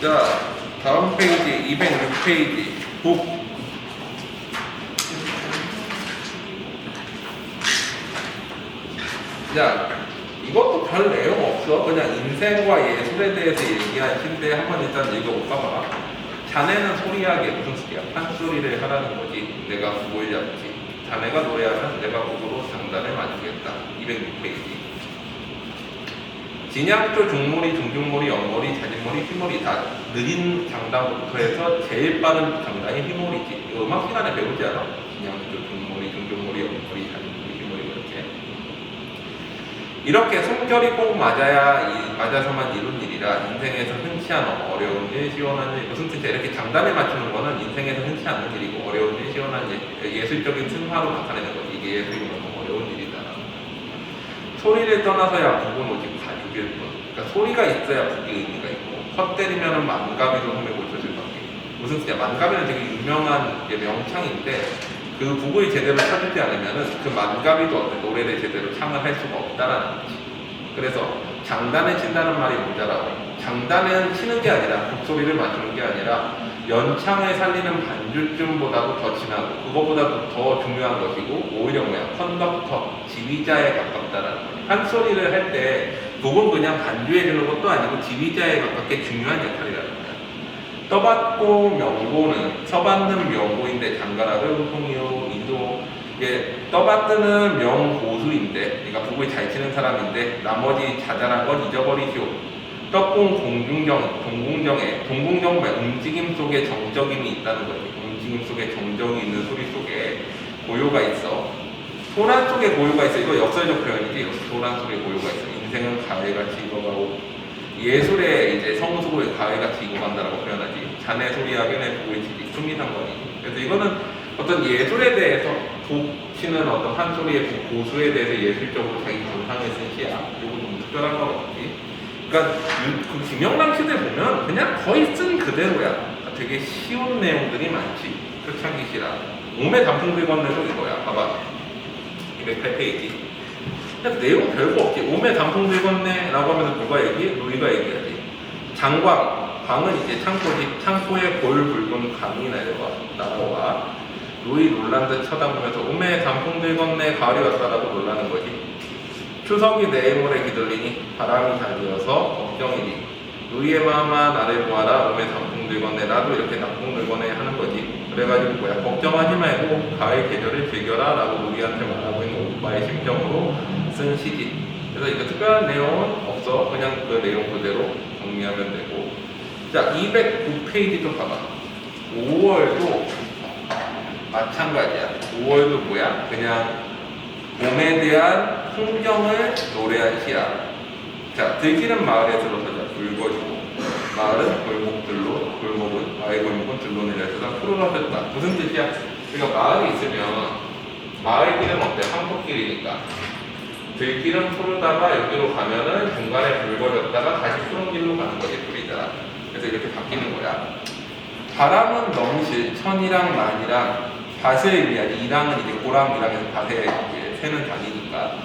자, 다음 페이지 206페이지 북. 자, 이것도 별 내용 없어. 그냥 인생과 예술에 대해서 얘기한 시인데 한번 일단 읽어볼까. 자네는 소리하게 무슨 소리야? 판소리를 하라는 거지. 내가 북을 잡지. 자네가 노래하면 내가 북으로 장단에 맞추겠다. 206페이지. 진양조, 중머리, 중중머리, 옆머리, 자진머리, 휘머리 다 느린 장단부터 해서 제일 빠른 장단이 휘머리지. 이거 음악 시간에 배우지 않아? 진양조, 중머리, 중중머리, 옆머리, 자진머리, 휘머리 이렇게 숨결이 꼭 맞아서만 이룬 일이라 인생에서 흔치 않은 어려운 일, 시원한 일. 무슨 뜻이야? 이렇게 장단에 맞추는 거는 인생에서 흔치 않은 일이고 어려운 일, 시원한 일, 예술적인 승화로 나타내는 거지. 이게 예술이면 어려운 일이다. 소리를 떠나서야 북은 오직 가죽일 뿐. 그러니까 소리가 있어야 북의 의미가 있고, 헛때리면 만가비로 홈에 고쳐질 밖에. 무슨 뜻이야? 만가비는 되게 유명한 명창인데 그 북을 제대로 찾지 않으면 그 만가비도 어떤 노래를 제대로 창을 할 수가 없다라는 거지. 그래서 장단에 친다는 말이 모자라고. 장단은 치는 게 아니라 북소리를 맞추는 게 아니라 연창을 살리는 반주쯤보다도 더 진하고 그거보다도 더 중요한 것이고 오히려 뭐야? 컨덕터, 지휘자에 가깝다라는 거야. 한 소리를 할 때 북은 그냥 반주해 주는 것도 아니고 지휘자에 가깝게 중요한 역할이라는 거야. 떠받고 명고는 서받는 명고인데 장가락은 홍이요 이도. 이게 떠받드는 명고수인데, 그러니까 북을 잘 치는 사람인데 나머지 자잘한 건 잊어버리시오. 떡궁 동궁정에 동궁정의 움직임 속에 정적임이 있다는 거지. 움직임 속에 정적이 있는 소리 속에 고요가 있어. 소란 속에 고요가 있어. 이거 역설적 표현이지. 소란 속에 고요가 있어. 인생은 가해같이 익어가고 예술의 이제 성수고의 가해같이 익어간다라고 표현하지. 자네 소리 악연의 보이치지 숨이 상관이. 그래서 이거는 어떤 예술에 대해서 독치는 어떤 한 소리의 고수에 대해서 예술적으로 자기 감상을 쓴 시야. 이거 좀 특별한 건 없지. 그러니까 그 김영남 시대 보면 그냥 거의 쓴 그대로야. 되게 쉬운 내용들이 많지. 표창기 시라. 몸에 단풍들 건네도 이거야. 봐봐. 208페이지. 그냥 내용 별거 없지. 몸에 단풍들 건네라고 하면서 누가 얘기해? 루이가 얘기하지. 장광. 광은 이제 창고지. 창고에 골 붉은 강이 날아와. 루이 롤란드 쳐다보면서 몸에 단풍들 건네 가을이 왔다라고 놀라는 거지. 추석이 내일 모레 기들리니 바람이 달리어서 걱정이니 루이의 마음아 나를 보아라 몸에 단풍들 건네 나도 이렇게 단풍들 건네 하는 거지. 그래가지고 뭐야 걱정하지 말고 가을 계절을 즐겨라 라고 루이한테 말하고 있는 오빠의 심정으로 쓴 시지. 그래서 이거 특별한 내용은 없어. 그냥 그 내용 그대로 정리하면 되고. 자 209페이지 좀 봐봐. 5월도 마찬가지야. 5월도 뭐야 그냥 봄에 대한 풍경을 노래한 시야. 자, 들기는 마을에 들어서자 붉어지고 마을은 골목은 마을 골목은 들로 내려서다 푸르러졌다. 무슨 뜻이야? 그러니까 마을이 있으면 마을 길은 어때? 황토길이니까 들길은 푸르다가 여기로 가면은 중간에 붉어졌다가 다시 푸른 길로 가는 거지 풀이잖아. 그래서 이렇게 바뀌는 거야. 바람은 넘실 천이랑 만이랑 밭을 위한 이랑은 이제 고랑이랑에서 밭에 이제 새는 단위니까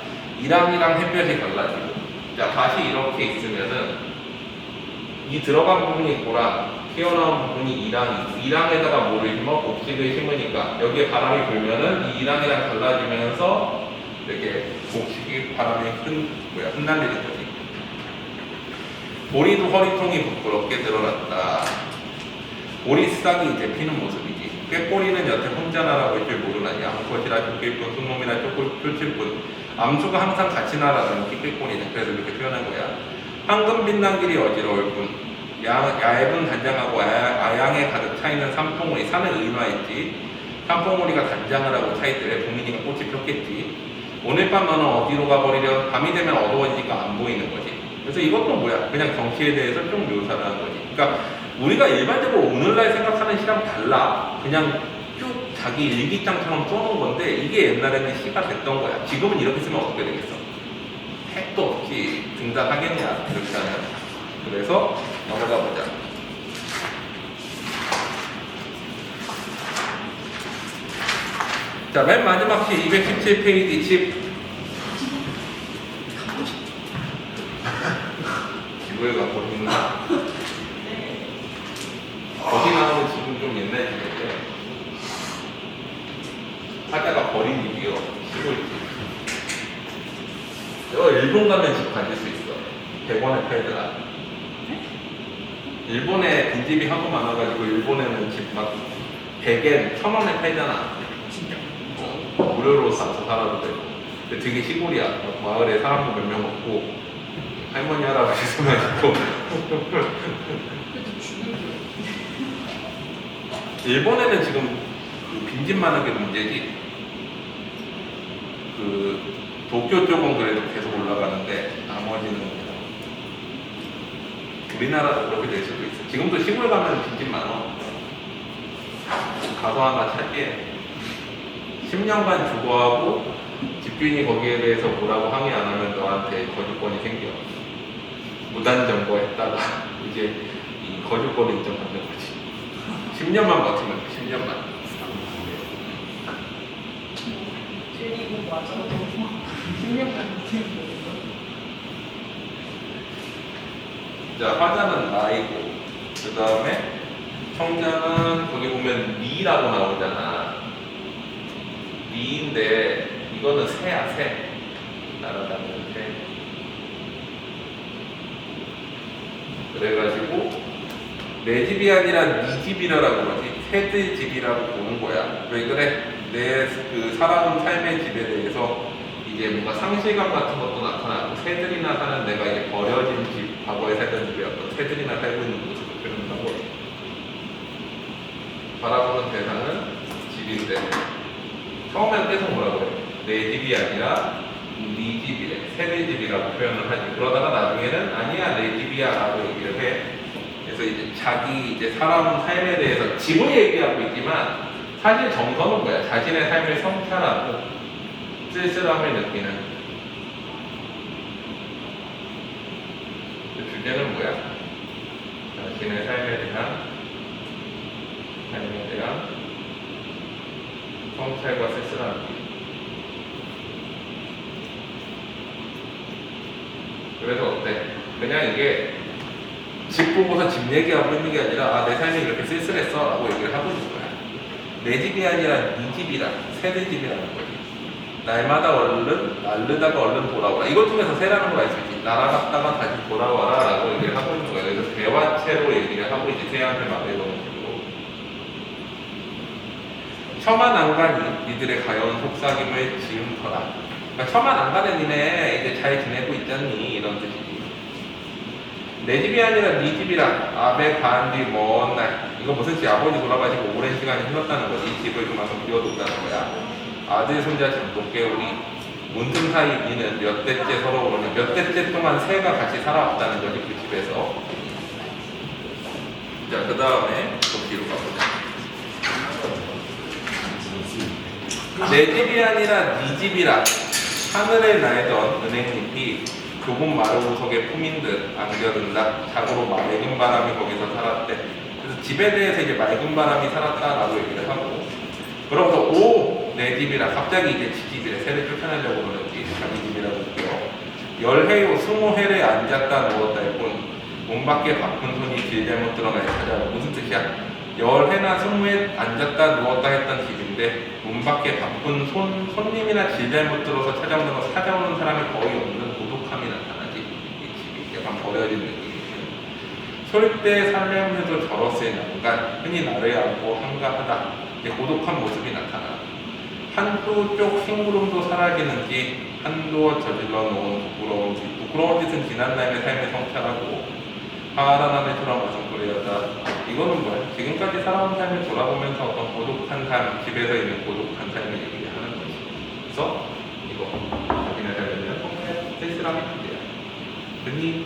이랑이랑 햇볕이 갈라지고 자 밭이 이렇게 있으면은 이 들어간 부분이 고랑 튀어나온 부분이 이랑이고 이랑에다가 뭐를 심어? 곡식을 심으니까 여기에 바람이 불면은 이 이랑이랑 갈라지면서 이렇게 곡식이 바람에 흩날리는 거지. 보리도 허리통이 부끄럽게 드러났다. 보리싹이 이제 피는 모습이지. 꾀꼬리는 여태 혼자 날아볼 줄 모르나니 암컷이라 쫓길뿐 순놈이라 쫓을뿐 암수가 항상 같이 날아다니는 게 꾀꼬리네. 그래서 이렇게 표현한 거야. 황금 빛난 길이 어지러울 뿐 얇은 단장하고 아양에 가득 차있는 삼봉우리 산을 의인화했지. 삼봉우리가 단장을 하고 차있더래. 동민이가 꽃이 폈겠지. 오늘 밤 너는 어디로 가버리려? 밤이 되면 어두워지니까 안 보이는 거지. 그래서 이것도 뭐야? 그냥 정치에 대해서 좀 묘사를 하는 거지. 그러니까 우리가 일반적으로 오늘날 생각하는 시랑 달라. 그냥 쭉 자기 일기장처럼 써놓은 건데 이게 옛날에는 시가 됐던 거야. 지금은 이렇게 쓰면 어떻게 되겠어? 택도 없이 등장하겠냐 이렇게 하면. 그래서 넘어가 보자. 자, 맨 마지막 시 217페이지 집. 집을 갖고 있나? 거기 나오는 집은 좀 옛날 집인데 하다가 버린 집이요. 시골집. 저 일본 가면 집 가질 수 있어. 100원에 팔더라. 일본에 빈집이 하도 많아가지고 일본에는 집 막 100엔 1000원에 팔잖아. 진짜. 무료로 사서 살아도 되고. 근데 되게 시골이야. 막 마을에 사람도 몇 명 없고 할머니 할아버지만 있고. 그래도 주는 게. 일본에는 지금 그 빈집 많은 게 문제지. 그 도쿄 쪽은 그래도 계속 올라가는데 나머지는 그냥 우리나라도 그렇게 될 수도 있어. 지금도 시골 가면 빈집 많아. 가서 하나 찾게 10년간 주거하고 집주인이 거기에 대해서 뭐라고 항의 안 하면 너한테 거주권이 생겨. 무단점거했다가 이제 이 거주권을 인정받는 거지. 10년만 버티면 돼. 10년만. 때리고 맞아. 10년간 버티는 거. 자, 화자는 나이고, 그 다음에 청자는 거기 보면 리라고 나오잖아. 리인데 이거는 새야, 새. 날아다니는 새. 그래가지고 내 집이 아니라 네 집이라고 그러지. 새들 집이라고 보는 거야. 왜 그래? 내 그 살아온 삶의 집에 대해서 이제 뭔가 상실감 같은 것도 나타나고 새들이나 사는 내가 이제 버려진 집, 과거에 살던 집에 어떤 새들이나 살고 있는 모습을 표현한 거지. 바라보는 대상은 집인데 처음에는 계속 뭐라고 해요? 내 집이 아니라 네 집이래. 세대 집이라고 표현을 하지. 그러다가 나중에는 아니야 내 집이야 라고 얘기를 해. 그래서 이제 자기 이제 사람 삶에 대해서 집을 얘기하고 있지만 사실 정서는 뭐야? 자신의 삶을 성찰하고 쓸쓸함을 느끼는 그 주제는 뭐야? 자신의 삶에 대한 성찰과 쓸쓸함. 그래서 어때? 그냥 이게 집 보고서 집 얘기하고 있는 게 아니라 아, 내 삶이 이렇게 쓸쓸했어 라고 얘기를 하고 있는 거야. 내 집이 아니라 네 집이라, 세대 집이라는 거지. 날마다 날르다가 얼른 돌아오라. 이것 중에서 세라는 거가 있을지 날아갔다가 다시 돌아와라 라고 얘기를 하고 있는 거야. 그래서 대화체로 얘기를 하고 이제 세한테 말해보는 식으로 처만 안 가니 니들의 가여운 속삭임을 지음터라. 그러니까 처만 안 가는 니네 이제 잘 지내고 있잖니 이런 뜻이지. 내 집이 아니라 네 집이라. 아베 반뒤 먼 날. 이거 무슨 지 아버지 돌아가시고 오랜 시간이 흘렀다는 거지. 이 집을 그만큼 비워뒀다는 거야. 아들 손자 잠독게 우리 문틈 사이 니는 몇 대째 서로 그러면 몇 대째 동안 새가 같이 살아왔다는 거지 그 집에서. 자, 그 다음에 또 뒤로 가보자. 내 집이 아니라 네 집이라. 하늘에 날던 은행잎이 좁은 마루 속에 품인 듯 안겨든다. 자고로 맑은 바람이 거기서 살았대. 그래서 집에 대해서 이제 맑은 바람이 살았다라고 얘기를 하고, 그러면서 오! 내 집이라. 갑자기 이제 지 집이래. 새를 쫓아내려고 그러는지 자기 집이라고 느껴. 열해요 20해를 앉았다 누웠다 했군. 문 밖에 바쁜 손이 질잘못 들어가야 찾아와. 무슨 뜻이야? 10해나 20해 앉았다 누웠다 했던 집인데 문 밖에 바쁜 손님이나 질잘못 들어서 찾아오는 사람이 거의 없는 고독함이 나타나지. 이 집이 약간 버려진 느낌이지. 솔때 살려면서도 저렇을 난간, 흔히 나를 안고 한가하다. 이제 고독한 모습이 나타나. 한두 쪽 심구름도 사라지는지 한두 저질러 놓은 부끄러운 짓은 지난 날의 삶을 성찰하고 파란 하늘처럼 가슴거리하다. 이거는 뭐야? 지금까지 살아온 삶을 돌아보면서 어떤 고독한 삶, 집에서 있는 고독한 삶을 얘기하는 거지. 그래서 이거 자기네 삶에 대한 쓸쓸함이 문제야. 흔히